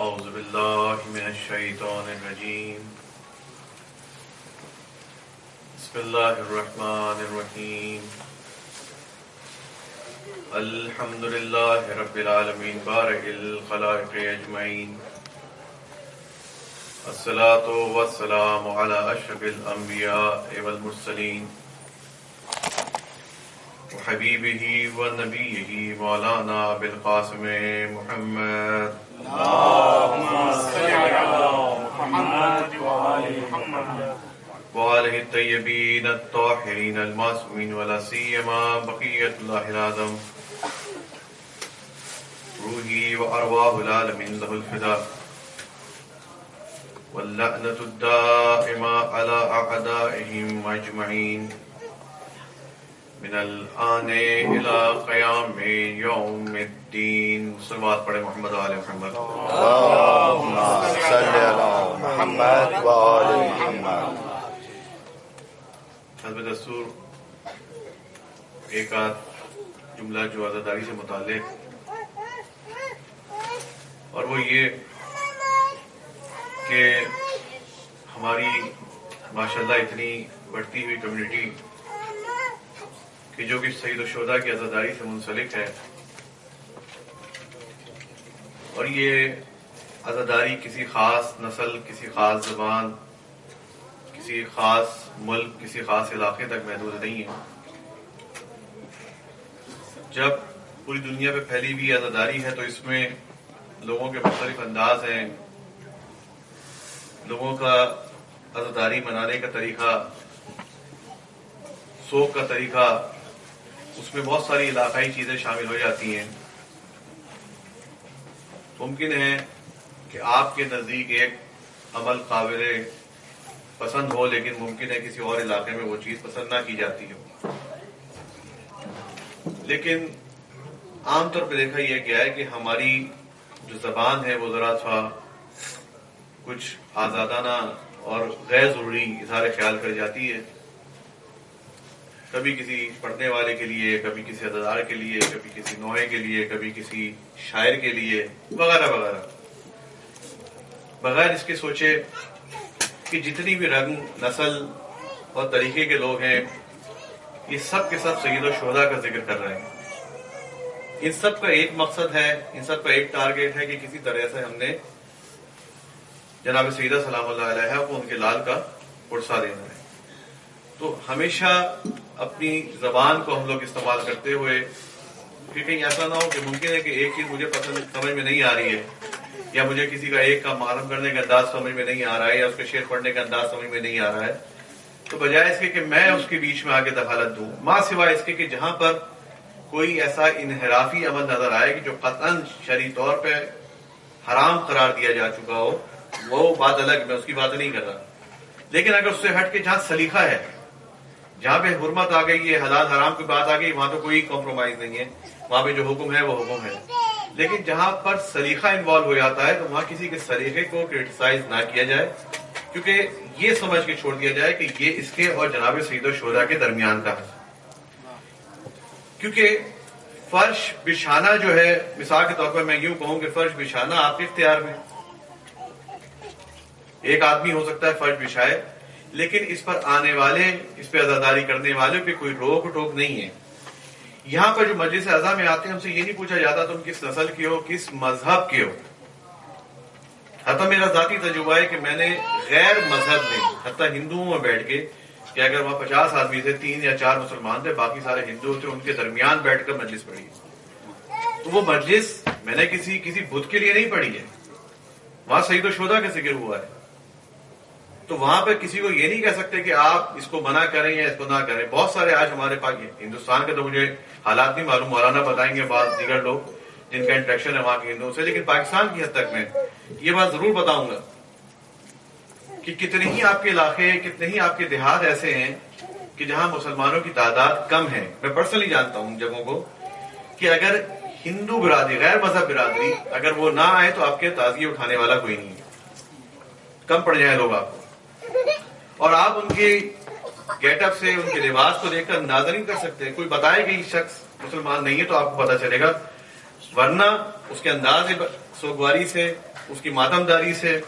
أعوذ بالله من الشيطان الرجيم بسم الله الرحمن الرحيم الحمد لله رب العالمين بارئ الخلائق أجمعين الصلاة والسلام على أشرف الأنبياء والمرسلين وحبيبه ونبيه مولانا بالقاسم محمد اللهم صل على محمد وآل محمد وآله الطيبين الطاهرين المعصومين ولا سيما بقية الله الأعظم روحي وأرواح العالمين له الفداء واللعنة الدائمة على أعدائهم أجمعين من الآن إلى قيام يوم الدين. صلوات پڑھے محمد و آل محمد. اللهم صل على محمد وآل محمد. حسب دستور ایک آدھ جملہ جو عزاداری سے متعلق، اور وہ یہ کہ ہماری ماشاءاللہ اتنی بڑھتی ہوئی کمیونٹی کہ جو کہ سید الشہداء کی عزاداری سے منسلک ہے، اور یہ عزاداری کسی خاص نسل، کسی خاص زبان، کسی خاص ملک، کسی خاص علاقے تک محدود نہیں ہے. جب پوری دنیا پہ پھیلی ہوئی عزاداری ہے تو اس میں لوگوں کے مختلف انداز ہیں، لوگوں کا عزاداری منانے کا طریقہ، سوگ کا طریقہ، اس میں بہت ساری علاقائی چیزیں شامل ہو جاتی ہیں. ممکن ہے کہ آپ کے نزدیک ایک عمل قابل پسند ہو، لیکن ممکن ہے کسی اور علاقے میں وہ چیز پسند نہ کی جاتی ہو. لیکن عام طور پہ دیکھا یہ گیا ہے کہ ہماری جو زبان ہے وہ ذرا سا کچھ آزادانہ اور غیر ضروری اظہار خیال کر جاتی ہے، کبھی کسی پڑھنے والے کے لیے، کبھی کسی عزادار کے لیے، کبھی کسی نوحے کے لیے، کبھی کسی شاعر کے لیے، وغیرہ وغیرہ، بغیر اس کے سوچے کہ جتنی بھی رنگ، نسل اور طریقے کے لوگ ہیں یہ سب کے سب سید الشہداء کا ذکر کر رہے ہیں. ان سب کا ایک مقصد ہے، ان سب کا ایک ٹارگیٹ ہے کہ کسی طرح سے ہم نے جناب سیدہ سلام اللہ علیہ کو ان کے لال کا پرسہ دینا ہے. تو ہمیشہ اپنی زبان کو ہم لوگ استعمال کرتے ہوئے، کہ کہیں ایسا نہ ہو کہ ممکن ہے کہ ایک چیز مجھے پسند سمجھ میں نہیں آ رہی ہے، یا مجھے کسی کا ایک کا معلوم کرنے کا انداز سمجھ میں نہیں آ رہا ہے، یا اس کے شعر پڑھنے کا انداز سمجھ میں نہیں آ رہا ہے، تو بجائے اس کے کہ میں اس کے بیچ میں آ کے دخالت دوں، ماں سوائے اس کے کہ جہاں پر کوئی ایسا انحرافی عمل نظر آئے کہ جو قطعاً شرعی طور پہ حرام قرار دیا جا چکا ہو، وہ بات الگ، میں اس کی بات نہیں کر رہا. لیکن اگر اس سے ہٹ کے جہاں سلیقہ ہے، جہاں پہ حرمت آ گئی ہے، حلال حرام کی بات آ گئی، وہاں تو کوئی کمپرومائز نہیں ہے، وہاں پہ جو حکم ہے وہ حکم ہے. لیکن جہاں پر سلیقہ انوالو ہو جاتا ہے تو وہاں کسی کے سلیقے کو کرٹیسائز نہ کیا جائے، کیونکہ یہ سمجھ کے چھوڑ دیا جائے کہ یہ اس کے اور جناب سید الشہداء کے درمیان کا ہے. کیونکہ فرش بچھانا جو ہے، مثال کے طور پر میں یوں کہوں کہ فرش بچھانا آپ کے اختیار میں، ایک آدمی ہو سکتا ہے فرش بچھائے، لیکن اس پر آنے والے، اس پہ عزاداری کرنے والے پہ کوئی روک ٹوک نہیں ہے. یہاں پر جو مجلس اعضا میں آتے ہیں ہم سے یہ نہیں پوچھا جاتا تم کس نسل کے ہو، کس مذہب کے ہو. حتیٰ میرا ذاتی تجربہ ہے کہ میں نے غیر مذہب میں، حتیٰ ہندوؤں میں بیٹھ کے، کہ اگر وہاں 50 آدمی تھے، 3 یا 4 مسلمان تھے، باقی سارے ہندو تھے، ان کے درمیان بیٹھ کر مجلس پڑھی. تو وہ مجلس میں نے کسی بت کے لیے نہیں پڑھی ہے، وہاں سید الشہداء کا ذکر ہوا ہے. تو وہاں پہ کسی کو یہ نہیں کہہ سکتے کہ آپ اس کو منع کریں یا اس کو نہ کریں. بہت سارے آج ہمارے پاس، ہندوستان کے تو مجھے حالات نہیں معلوم، مولانا بتائیں گے بعض دیگر لوگ جن کا انٹریکشن ہے وہاں کے ہندوؤں سے، لیکن پاکستان کی حد تک میں یہ بات ضرور بتاؤں گا کہ کتنے ہی آپ کے علاقے، کتنے ہی آپ کے دیہات ایسے ہیں کہ جہاں مسلمانوں کی تعداد کم ہے. میں پرسنلی جانتا ہوں ان جگہوں کو کہ اگر ہندو برادری، غیر مذہب برادری اگر وہ نہ آئے تو آپ کے تعزیے اٹھانے والا کوئی نہیں ہے، کم پڑ جائیں لوگ آپ کو. اور آپ ان کے گیٹ اپ سے، ان کے لباس کو دیکھ کر اندازہ نہیں کر سکتے. کوئی بتائے کہ یہ شخص مسلمان نہیں ہے تو آپ کو پتا چلے گا ورنہ اس کے انداز سوگواری سے، اس کی ماتمداری سے،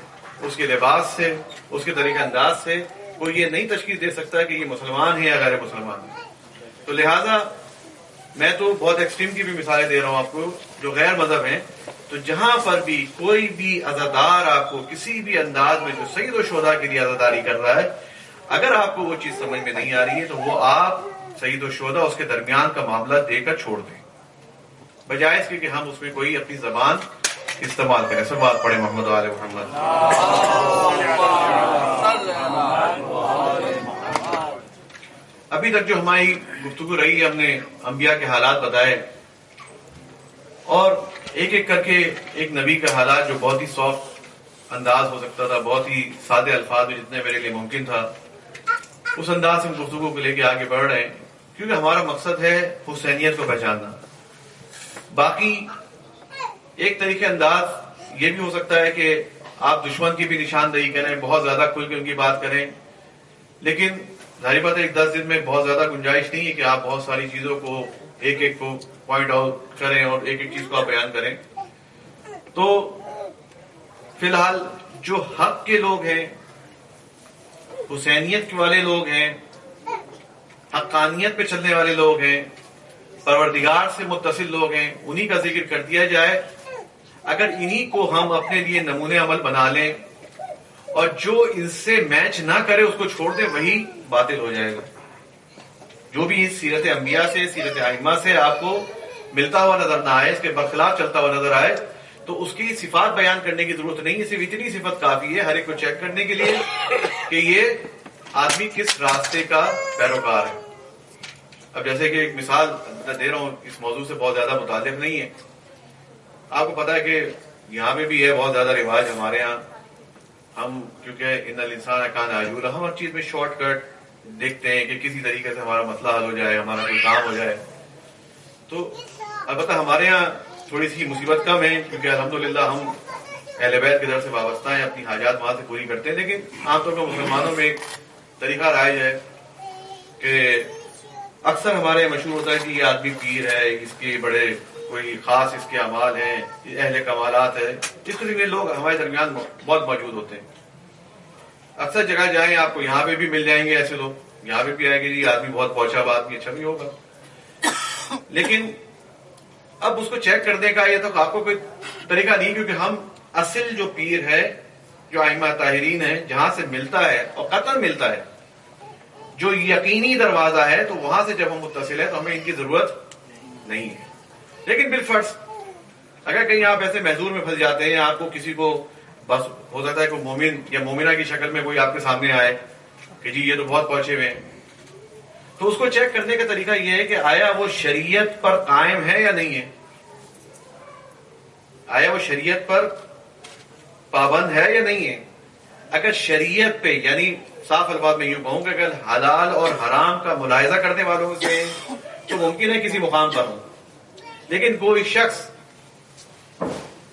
اس کے لباس سے، اس کے طریقہ انداز سے کوئی یہ نہیں تشخیص دے سکتا کہ یہ مسلمان ہے یا غیر مسلمان ہے. تو لہٰذا میں تو بہت ایکسٹریم کی بھی مثالیں دے رہا ہوں آپ کو جو غیر مذہب ہیں. تو جہاں پر بھی کوئی بھی عزادار آپ کو کسی بھی انداز میں جو سید و شہداء کے لیے عزاداری کر رہا ہے، اگر آپ کو وہ چیز سمجھ میں نہیں آ رہی ہے تو وہ آپ سید و شہداء اس کے درمیان کا معاملہ دے کر چھوڑ دیں، بجائے اس کے کہ ہم اس میں کوئی اپنی زبان استعمال کریں. سب بات پڑھیں محمد وآل محمد. ابھی تک جو ہماری گفتگو رہی ہے، ہم نے انبیاء کے حالات بتائے اور ایک ایک کر کے ایک نبی کا حالات جو بہت ہی سافٹ انداز ہو سکتا تھا، بہت ہی سادے الفاظ میں جتنے میرے لیے ممکن تھا، اس انداز سے ہم گفتگو کو لے کے آگے بڑھ رہے ہیں، کیونکہ ہمارا مقصد ہے حسینیت کو پہچاننا. باقی ایک طریقے انداز یہ بھی ہو سکتا ہے کہ آپ دشمن کی بھی نشاندہی کریں، بہت زیادہ کھل کے ان کی بات کریں، لیکن ظاہر بات ہے ایک 10 دن میں بہت زیادہ گنجائش نہیں ہے کہ آپ بہت ساری چیزوں کو ایک ایک کو پوائنٹ آؤٹ کریں اور ایک ایک چیز کو آپ بیان کریں. تو فی الحال جو حق کے لوگ ہیں، حسینیت والے لوگ ہیں، حقانیت پہ چلنے والے لوگ ہیں، پروردگار سے متصل لوگ ہیں، انہی کا ذکر کر دیا جائے. اگر انہی کو ہم اپنے لیے نمونے عمل بنا لیں اور جو ان سے میچ نہ کرے اس کو چھوڑ دیں، وہی باطل ہو جائے گا. جو بھی اس سیرت انبیاء سے، سیرت ائمہ سے آپ کو ملتا ہوا نظر نہ آئے، اس کے برخلاف چلتا ہوا نظر آئے، تو اس کی صفات بیان کرنے کی ضرورت نہیں ہے. صرف اتنی صفت کافی ہے ہر ایک کو چیک کرنے کے لیے کہ یہ آدمی کس راستے کا پیروکار ہے. اب جیسے کہ ایک مثال دے رہا ہوں، اس موضوع سے بہت زیادہ متعلق نہیں ہے. آپ کو پتا ہے کہ یہاں پہ بھی ہے بہت زیادہ رواج ہمارے ہاں، ہم کیونکہ ان الانسان کان عجولا، ہم ہر چیز میں شارٹ کٹ دیکھتے ہیں کہ کسی طریقے سے ہمارا مسئلہ حل ہو جائے، ہمارا کوئی کام ہو جائے. تو البتہ ہمارے ہاں تھوڑی سی مصیبت کم ہے کیونکہ الحمدللہ ہم اہل بیت کی طرف سے وابستہ ہیں، اپنی حاجات وہاں سے پوری کرتے ہیں. لیکن عام طور پر مسلمانوں میں ایک طریقہ رائج ہے کہ اکثر ہمارے مشہور ہوتا ہے کہ یہ آدمی پیر ہے، اس کے بڑے کوئی خاص اس کے اعمال ہیں، اہل کمالات ہے. اس قسم کے لوگ ہمارے درمیان بہت موجود ہوتے ہیں. اکثر جگہ جائیں آپ کو یہاں پہ بھی مل جائیں گے ایسے لوگ، یہاں پہ بھی آئے گے جی آدمی بہت پہنچا بات بھی اچھا بھی ہوگا. لیکن اب اس کو چیک کرنے کا یہ تو آپ کو کوئی طریقہ نہیں، کیونکہ ہم اصل جو پیر ہے، جو ائمہ طاہرین ہے، جہاں سے ملتا ہے اور قطعاً ملتا ہے، جو یقینی دروازہ ہے، تو وہاں سے جب ہم متصل ہیں تو ہمیں ان کی ضرورت نہیں ہے. لیکن بالفرض اگر کہیں آپ ایسے محظور میں پھنس جاتے ہیں، آپ کو کسی کو بس ہو سکتا ہے کوئی مومن یا مومنہ کی شکل میں کوئی آپ کے سامنے آئے کہ جی یہ تو بہت پہنچے ہوئے ہیں، تو اس کو چیک کرنے کا طریقہ یہ ہے کہ آیا وہ شریعت پر قائم ہے یا نہیں ہے، آیا وہ شریعت پر پابند ہے یا نہیں ہے. اگر شریعت پہ، یعنی صاف الفاظ میں یوں کہوں کہ اگر حلال اور حرام کا ملاحظہ کرنے والوں سے تو ممکن ہے کسی مقام پر ہوں. لیکن کوئی شخص،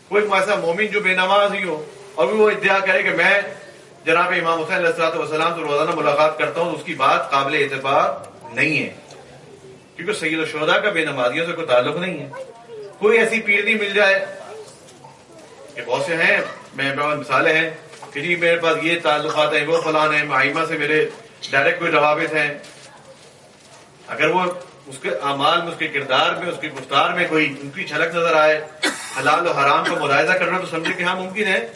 کوئی ایسا مومن جو بے نماز ہی ہو اور وہ ادعا کرے کہ میں جناب امام حسین علیہ الصلوۃ والسلام سے روزانہ ملاقات کرتا ہوں، تو اس کی بات قابل اعتبار نہیں ہے، کیونکہ سید الشہداء کا بے نمازیوں سے کوئی تعلق نہیں ہے. کوئی ایسی پیرنی مل جائے کہ بہت سے ہیں، میں بہت مثالیں ہیں کہ جی میرے پاس یہ تعلقات ہیں، وہ فلان ہیں، ائمہ سے میرے ڈائریکٹ کوئی روابط ہیں. اگر وہ اس کے اعمال میں، اس کے کردار میں، اس کی گفتار میں کوئی ان کی جھلک نظر آئے، حلال و حرام کا ملاحظہ کرنا، تو سمجھے کہ ہاں ممکن ہے،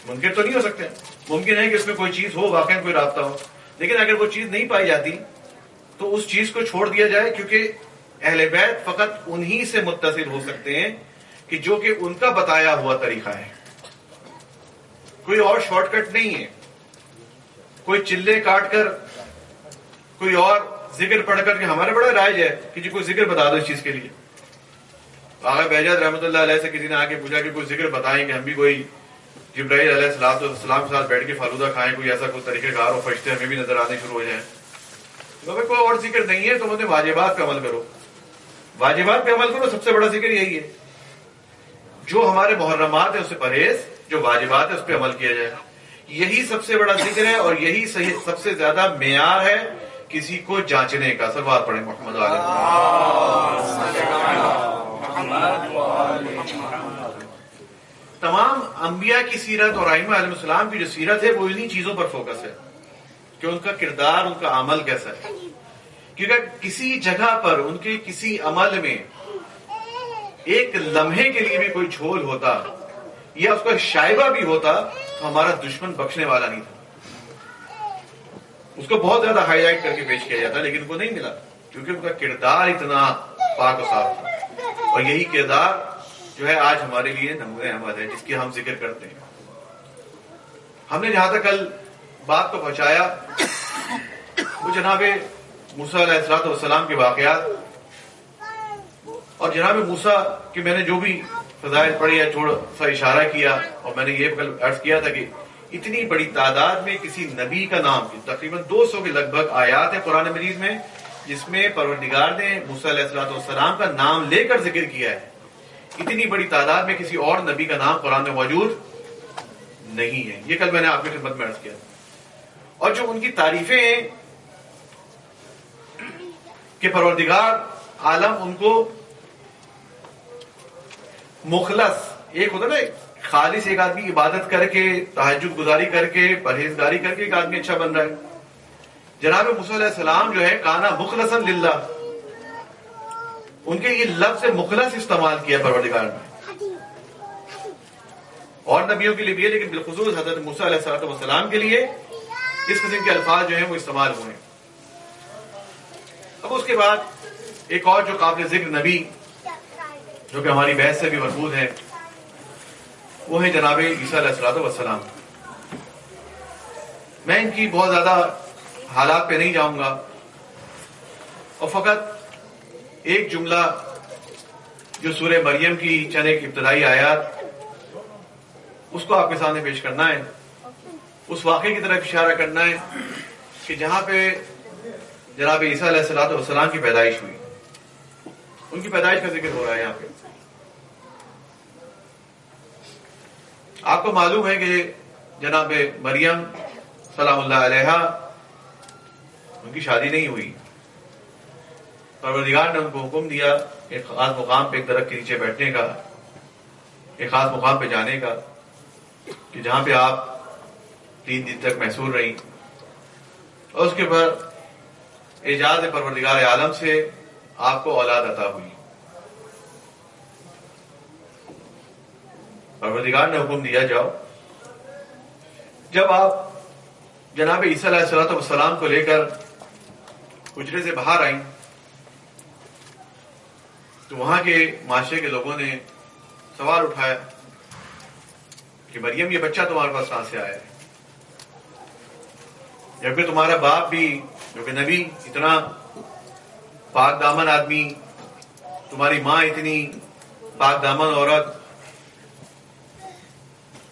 منکر تو نہیں ہو سکتے، ممکن ہے کہ اس میں کوئی چیز ہو، واقعا کوئی رابطہ ہو. لیکن اگر وہ چیز نہیں پائی جاتی تو اس چیز کو چھوڑ دیا جائے، کیونکہ اہل بیت فقط انہی سے متصل ہو سکتے ہیں کہ جو کہ ان کا بتایا ہوا طریقہ ہے. کوئی اور شارٹ کٹ نہیں ہے، کوئی چلے کاٹ کر، کوئی اور ذکر پڑھ کر، کہ ہمارے بڑا رائج ہے کہ جی کوئی ذکر بتا دو اس چیز کے لیے. آغا بہجت رحمۃ اللہ علیہ سے کسی نے آ کے پوچھا کہ کوئی ذکر بتائیں کہ ہم بھی کوئی جبرائیل علیہ السلام کے ساتھ بیٹھ کے فالودہ کھائیں، کوئی ایسا کوئی طریقہ کار ہو، فرشتے ہمیں بھی نظر آنے شروع ہو جائیں. تو کوئی اور ذکر نہیں ہے، تو مجھے واجبات پہ عمل کرو، واجبات پہ عمل کرو. سب سے بڑا ذکر یہی ہے، جو ہمارے محرمات ہیں اس سے پرہیز، جو واجبات ہے اس پہ عمل کیا جائے. یہی سب سے بڑا ذکر ہے اور یہی سب سے زیادہ معیار ہے کسی کو جانچنے کا. صلوات پڑھیں محمد علیہ. تمام انبیاء کی سیرت اور ائمہ علیہ السلام کی جو سیرت ہے وہ انہی چیزوں پر فوکس ہے کہ ان کا کردار، ان کا عمل کیسا ہے. کیونکہ کسی جگہ پر ان کے کسی عمل میں ایک لمحے کے لیے بھی کوئی جھول ہوتا یا اس کا شائبہ بھی ہوتا تو ہمارا دشمن بخشنے والا نہیں تھا. اس کو بہت زیادہ ہائی لائٹ کر کے پیش کیا جاتا لیکن ان کو نہیں ملا کیونکہ ان کا کردار اتنا پاک و صاف تھا. اور یہی کردار جو ہے آج ہمارے لیے نمونہ عمل ہے جس کی ہم ذکر کرتے ہیں. ہم نے جہاں تک کل بات کو پہنچایا وہ جناب موسیٰ علیہ الصلوۃ والسلام کے واقعات اور جناب موسیٰ کی میں نے جو بھی فضائل پڑھی ہے تھوڑا سا اشارہ کیا. اور میں نے یہ کل عرض کیا تھا کہ اتنی بڑی تعداد میں کسی نبی کا نام تقریباً 200 کے لگ بھگ آیات ہے قرآن مجید میں جس میں پروردگار نے موسیٰ علیہ الصلوۃ والسلام کا نام لے کر ذکر کیا ہے. اتنی بڑی تعداد میں کسی اور نبی کا نام قرآن میں موجود نہیں ہے. یہ کل میں نے آپ کی خدمت میں عرض کیا. اور جو ان کی تعریفیں ہیں کہ پروردگار عالم ان کو مخلص، ایک ہوتا نا خالص ایک آدمی عبادت کر کے تہجد گزاری کر کے پرہیزگاری کر کے ایک آدمی اچھا بن رہا ہے. جناب موسیٰ علیہ السلام جو ہے کانا مخلصا للہ، ان کے یہ لفظ مخلص استعمال کیا پروردگار نے. اور نبیوں کے لیے بھی ہے لیکن بالخصوص حضرت موسیٰ علیہ السلام کے لیے اس قسم کے الفاظ جو ہیں وہ استعمال ہوئے. اب اس کے بعد ایک اور جو قابل ذکر نبی جو کہ ہماری بحث سے بھی مربوط ہے وہ ہے جناب عیسیٰ علیہ السلام. میں ان کی بہت زیادہ حالات پہ نہیں جاؤں گا اور فقط ایک جملہ جو سورہ مریم کی چند ایک ابتدائی آیات اس کو آپ کے سامنے پیش کرنا ہے. اس واقعے کی طرف اشارہ کرنا ہے کہ جہاں پہ جناب عیسیٰ علیہ السلام کی پیدائش ہوئی. ان کی پیدائش کا ذکر ہو رہا ہے یہاں پہ. آپ کو معلوم ہے کہ جناب مریم سلام اللہ علیہا ان کی شادی نہیں ہوئی. پروردگار نے ان کو حکم دیا ایک خاص مقام پہ ایک درخت کے نیچے بیٹھنے کا، ایک خاص مقام پہ جانے کا کہ جہاں پہ آپ 3 دن تک محصور رہیں. اور اس کے بعد اجازت پروردگار عالم سے آپ کو اولاد عطا ہوئی. پروردگار نے حکم دیا جاؤ. جب آپ جناب عیسیٰ علیہ السلام کو لے کر حجرے سے باہر آئیں تو وہاں کے معاشرے کے لوگوں نے سوال اٹھایا کہ مریم یہ بچہ تمہارے پاس کہاں سے آیا ہے، جبکہ تمہارا باپ بھی جو کہ نبی اتنا پاک دامن آدمی، تمہاری ماں اتنی پاک دامن عورت،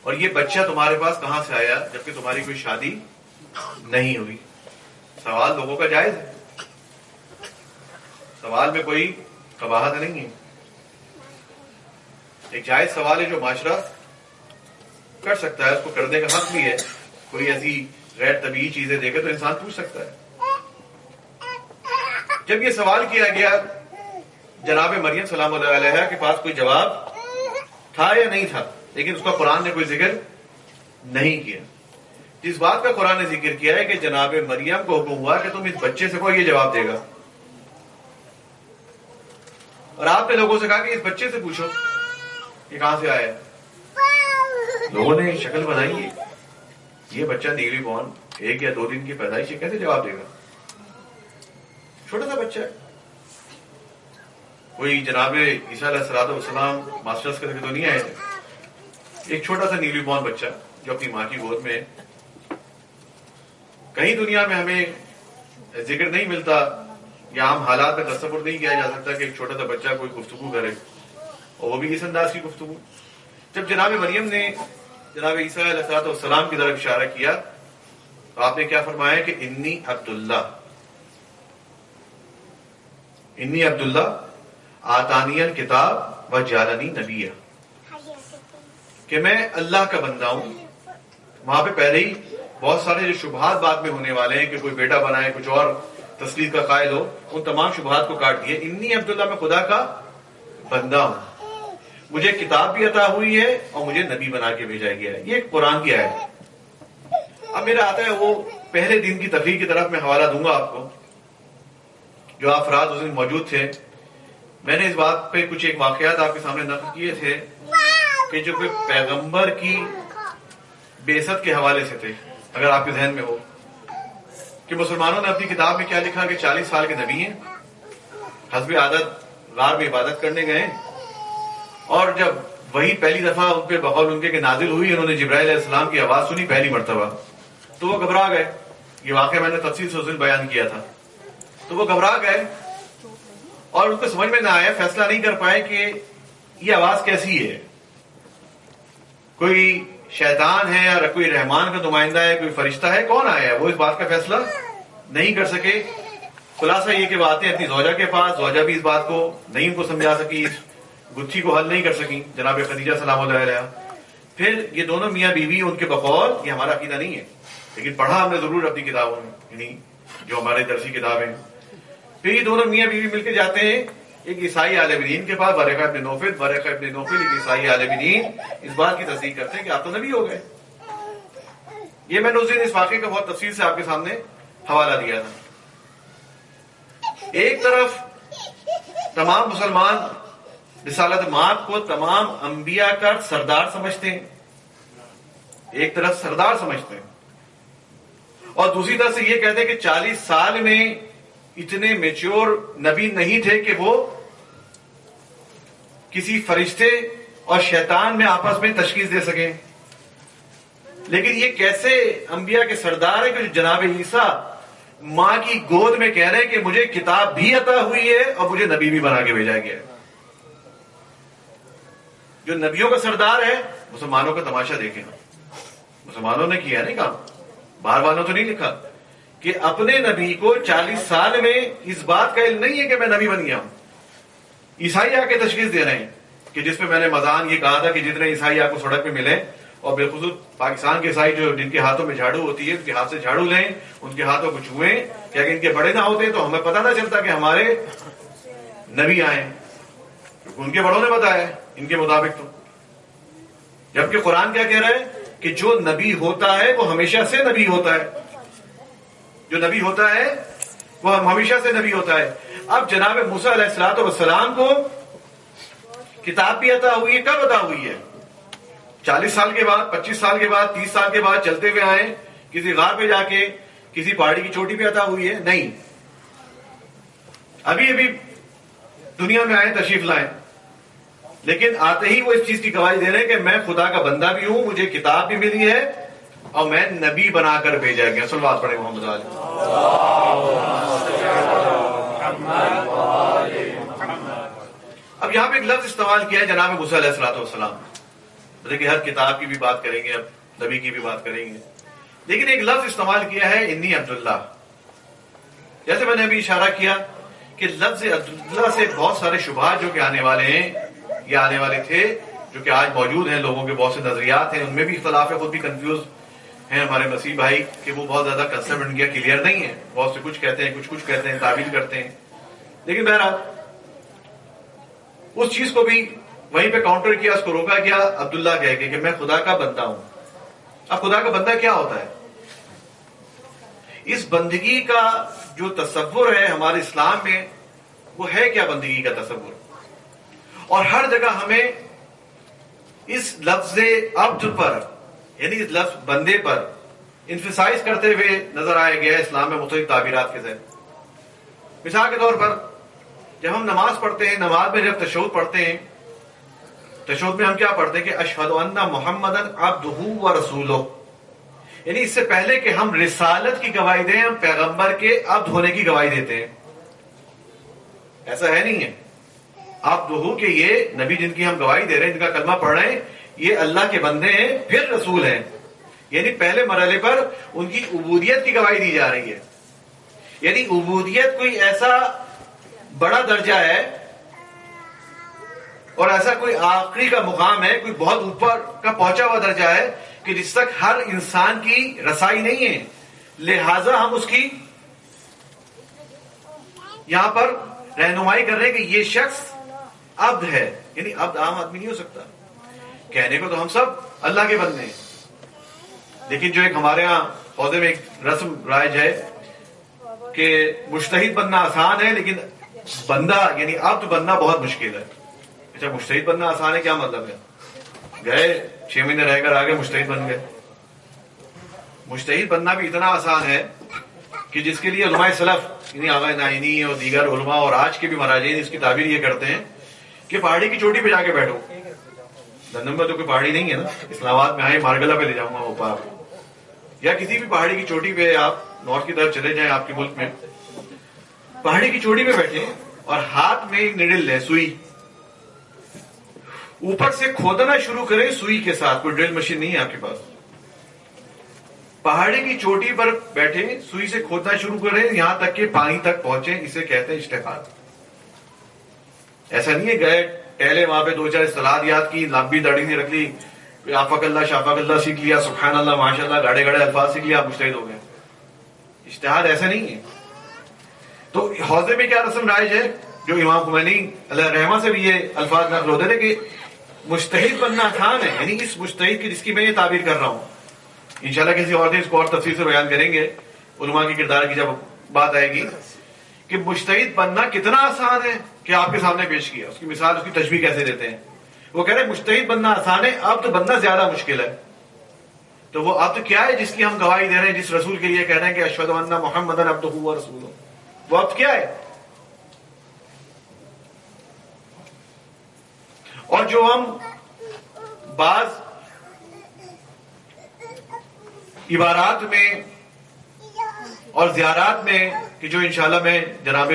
اور یہ بچہ تمہارے پاس کہاں سے آیا جبکہ تمہاری کوئی شادی نہیں ہوئی. سوال لوگوں کا جائز ہے، سوال میں کوئی قباحت نہیں ہے، ایک جائز سوال ہے جو معاشرہ کر سکتا ہے، اس کو کرنے کا حق بھی ہے. کوئی ایسی غیر طبیعی چیزیں دیکھے تو انسان پوچھ سکتا ہے. جب یہ سوال کیا گیا جناب مریم سلام اللہ علیہا کے پاس کوئی جواب تھا یا نہیں تھا، لیکن اس کا قرآن نے کوئی ذکر نہیں کیا. جس بات کا قرآن نے ذکر کیا ہے کہ جناب مریم کو حکم ہوا کہ تم اس بچے سے کوئی یہ جواب دے گا، اور آپ نے لوگوں سے کہا کہ اس بچے سے پوچھو یہ کہاں سے آیا ہے. لوگوں نے شکل بنائی ہے یہ بچہ نیولی بورن 1 یا 2 دن کی پیدائش کیسے جواب دے گا، چھوٹا سا بچہ ہے. کوئی جناب عیسیٰ علیہ السلام ماسٹرز کر کے تو نہیں آئے تھے، ایک چھوٹا سا نیولی بورن بچہ جو اپنی ماں کی گود میں. کہیں دنیا میں ہمیں ذکر نہیں ملتا یا عام حالات میں تصور نہیں کیا جا سکتا کہ ایک چھوٹا سا بچہ کوئی گفتگو کرے، اور وہ بھی اس انداز کی گفتگو. جب جناب مریم نے جناب عیسیٰ علیہ السلام کی طرف اشارہ کیا تو آپ نے کیا فرمایا کہ انی عبداللہ آتانی الکتاب و جعلنی نبیہ، کہ میں اللہ کا بندہ ہوں. وہاں پہ پہلے ہی بہت سارے جو شبہات بعد میں ہونے والے ہیں کہ کوئی بیٹا بنائے کچھ اور تصدیق کا قائل ہو، ان تمام شبہات کو کاٹ دیے. انی عبداللہ، میں خدا کا بندہ ہوں. مجھے کتاب بھی عطا ہوئی ہے اور مجھے نبی بنا کے بھیجا گیا ہے. یہ ایک قرآن کی آیت ہے. اب میرا آتا ہے وہ پہلے دن کی تقریر کی طرف میں حوالہ دوں گا آپ کو. جو افراد اس دن موجود تھے, میں نے اس بات پہ کچھ ایک واقعات آپ کے سامنے نقل کیے تھے کہ جو کوئی پیغمبر کی بعثت کے حوالے سے تھے. اگر آپ کے ذہن میں ہو کہ مسلمانوں نے اپنی کتاب میں کیا لکھا کہ 40 سال کے نبی ہیں, حسب عادت غار میں عبادت کرنے گئے, اور جب وہی پہلی دفعہ ان پہ بقول ان کے کہ نازل ہوئی, انہوں نے جبرائیل علیہ السلام کی آواز سنی پہلی مرتبہ, تو وہ گھبرا گئے. یہ واقعہ میں نے تفصیل سے اس دن بیان کیا تھا. تو وہ گھبرا گئے اور ان کو سمجھ میں نہ آیا, فیصلہ نہیں کر پائے کہ یہ آواز کیسی ہے, کوئی شیطان ہے یا کوئی رحمان کا نمائندہ ہے, کوئی فرشتہ ہے, کون آیا ہے. وہ اس بات کا فیصلہ نہیں کر سکے. خلاصہ یہ کہ وہ آتے ہیں اپنی زوجہ کے پاس, زوجہ بھی اس بات کو نہیں ان کو سمجھا سکی, اس گتھی کو حل نہیں کر سکی, جناب خدیجہ سلام اللہ علیہ. پھر یہ دونوں میاں بیوی ان کے بقول, یہ ہمارا عقیدہ نہیں ہے لیکن پڑھا ہم نے ضرور اپنی کتابوں میں, یعنی جو ہمارے درسی کتابیں. پھر یہ دونوں میاں بیوی مل کے جاتے ہیں ایک عیسائی عالم دین کے پاس, ورقہ ابن نوفل. ایک عیسائی عالم دین اس بات کی تصدیق کرتے ہیں کہ آپ تو نبی ہو گئے. یہ میں نے اس دن اس واقعے کا بہت تفصیل سے آپ کے سامنے حوالہ دیا تھا. ایک طرف تمام مسلمان رسالت مآب کو تمام انبیاء کا سردار سمجھتے ہیں, ایک طرف سردار سمجھتے ہیں, اور دوسری طرف سے یہ کہتے ہیں کہ 40 سال میں اتنے میچور نبی نہیں تھے کہ وہ کسی فرشتے اور شیطان میں آپس میں تشخیص دے سکیں. لیکن یہ کیسے انبیاء کے سردار ہیں کہ جناب عیسیٰ ماں کی گود میں کہہ رہے ہیں کہ مجھے کتاب بھی عطا ہوئی ہے اور مجھے نبی بھی بنا کے بھیجا گیا ہے. جو نبیوں کا سردار ہے, مسلمانوں کا تماشا دیکھیں. مسلمانوں نے کیا نہیں کام, باہر والوں تو نہیں لکھا کہ اپنے نبی کو 40 سال میں اس بات کا علم نہیں ہے کہ میں نبی بن گیا ہوں. عیسائی آ کے تشخیص دے رہے ہیں کہ جس پہ میں نے مضان یہ کہا تھا کہ جتنے عیسائی آپ کو سڑک پہ ملیں, اور بالخصوص پاکستان کے عیسائی جو جن کے ہاتھوں میں جھاڑو ہوتی ہے, ان کے ہاتھ سے جھاڑو لیں, ان کے ہاتھوں کو چھوئیں, کہ اگر ان کے بڑے نہ ہوتے تو ہمیں پتہ نہ چلتا کہ ہمارے نبی آئے, کیونکہ ان کے بڑوں نے بتایا ان کے مطابق. تو جبکہ قرآن کیا کہہ رہا ہے کہ جو نبی ہوتا ہے وہ ہمیشہ سے نبی ہوتا ہے, جو نبی ہوتا ہے وہ ہمیشہ سے نبی ہوتا ہے. اب جناب موسیٰ علیہ الصلوۃ والسلام کو کتاب بھی عطا ہوئی ہے. کب عطا ہوئی ہے؟ 40 سال کے بعد, 25 سال کے بعد, 30 سال کے بعد چلتے ہوئے آئے, کسی غار پہ جا کے کسی پہاڑی کی چوٹی پہ عطا ہوئی ہے؟ نہیں, ابھی دنیا میں آئے, تشریف لائیں, لیکن آتے ہی وہ اس چیز کی گواہی دے رہے ہیں کہ میں خدا کا بندہ بھی ہوں, مجھے کتاب بھی ملی ہے اور میں نبی بنا کر بھیجا گیا. صلوات پڑھیں محمد علیہ. اب یہاں پہ ایک لفظ استعمال کیا ہے جناب موسیٰ علیہ الصلوۃ والسلام. کہ ہر کتاب کی بھی بات کریں گے, اب نبی کی بھی بات کریں گے, لیکن ایک لفظ استعمال کیا ہے انی عبداللہ. جیسے میں نے ابھی اشارہ کیا کہ لفظ عبداللہ سے بہت سارے شبہات جو کہ آنے والے ہیں یا آنے والے تھے, جو کہ آج موجود ہیں, لوگوں کے بہت سے نظریات ہیں, ان میں بھی اختلاف ہے, خود بھی کنفیوز ہیں ہمارے مسیح بھائی کہ وہ بہت زیادہ کنسپٹ ان کا کلیئر نہیں ہے. بہت سے کچھ کہتے ہیں, کچھ کہتے ہیں, تعبیر کرتے ہیں. لیکن بہرحال اس چیز کو بھی وہیں پہ کاؤنٹر کیا, اس کو روکا گیا عبداللہ کہہ کے کہ میں خدا کا بندہ ہوں. اب خدا کا بندہ کیا ہوتا ہے؟ اس بندگی کا جو تصور ہے ہمارے اسلام میں, وہ ہے کیا بندگی کا تصور؟ اور ہر جگہ ہمیں اس لفظ عبد پر, یعنی اس لفظ بندے پر انفسائز کرتے ہوئے نظر آیا گیا ہے اسلام میں مختلف تعبیرات کے ذریعے. مثال کے طور پر جب ہم نماز پڑھتے ہیں, نماز میں جب تشہد پڑھتے ہیں, تشہد میں ہم کیا پڑھتے ہیں کہ اشہد ان محمدًا عبدہ ورسولہ, یعنی اس سے پہلے کہ ہم رسالت کی گواہی دیں, ہم پیغمبر کے عبد ہونے کی گواہی دیتے ہیں. ایسا ہے نہیں ہے عبدہ کہ یہ نبی جن کی ہم گواہی دے رہے ہیں, جن کا کلمہ پڑھ رہے ہیں, یہ اللہ کے بندے ہیں پھر رسول ہیں. یعنی پہلے مرحلے پر ان کی عبودیت کی گواہی دی جا رہی ہے. یعنی عبودیت کوئی ایسا بڑا درجہ ہے اور ایسا کوئی آخری کا مقام ہے, کوئی بہت اوپر کا پہنچا ہوا درجہ ہے کہ جس تک ہر انسان کی رسائی نہیں ہے. لہذا ہم اس کی یہاں پر رہنمائی کر رہے ہیں کہ یہ شخص عبد ہے, یعنی عبد عام آدمی نہیں ہو سکتا. کہنے کو تو ہم سب اللہ کے بندے ہیں، لیکن جو ایک ہمارے ہاں عہدے میں ایک رسم رائج ہے کہ مجتہد بننا آسان ہے لیکن بندہ یعنی عبد بننا بہت مشکل ہے. اچھا مجتہد بننا آسان ہے کیا مطلب ہے؟ گئے 6 مہینے رہ کر آگے مجتہد بن گئے. مجتہد بننا بھی اتنا آسان ہے کہ جس کے لیے علماء سلف یعنی آغا نائینی اور دیگر علماء اور آج کے بھی مراجعین اس کی تعبیر یہ کرتے ہیں کہ پہاڑی کی چوٹی پہ جا کے بیٹھو. لندن میں تو کوئی پہاڑی نہیں ہے نا، اسلام آباد میں آئے مارگلہ پہ لے جاؤں گا وہ پار، یا کسی بھی پہاڑی کی چوٹی پہ آپ نارتھ کی طرف چلے جائیں آپ کے ملک میں، پہاڑی کی چوٹی پہ بیٹھے اور ہاتھ میں ایک نڈل لیں سوئی، اوپر سے کھودنا شروع کریں سوئی کے ساتھ. کوئی ڈرل مشین نہیں ہے آپ کے پاس، پہاڑی کی چوٹی پر بیٹھے سوئی سے کھودنا شروع کریں یہاں تک کہ پانی تک پہنچے. اسے کہتے ہیں اجتہاد. ایسا نہیں ہے گئے ٹہلے وہاں پہ 2-4 اصطلاحات یاد کی، لمبی داڑھی سے رکھ لی، آفاق اللہ شافاق اللہ سیکھ لیا، سبحان اللہ ماشاء اللہ گاڑے گاڑے الفاظ سیکھ لیا، آپ مجتہد ہو گئے. اجتہاد ایسا نہیں ہے. تو حوضے میں کیا رسم رائج ہے جو امام خمینی علیہ رحمہ سے بھی یہ الفاظ نقل ہوتے تھے کہ مجتہد بننا آسان ہے، یعنی اس مجتہد کی جس کی میں یہ تعبیر کر رہا ہوں. انشاءاللہ کسی اور دن اس کو اور تفصیل سے بیان کریں گے علماء کے کردار کی جب بات آئے گی کہ مجتہد بننا کتنا آسان ہے کہ آپ کے سامنے پیش کیا. اس کی مثال اس کی تشبیہ کیسے دیتے ہیں. وہ کہہ رہے ہیں مجتہد بننا آسان ہے، عبد بننا زیادہ مشکل ہے. تو وہ عبد کیا ہے جس کی ہم گواہی دے رہے ہیں، جس رسول کے لیے کہہ رہے ہیں کہ اشہد ان محمدًا عبدہ ورسولہ، وہ عبد کیا ہے؟ اور جو ہم بعض عبارات میں اور زیارات میں کہ جو انشاءاللہ میں جناب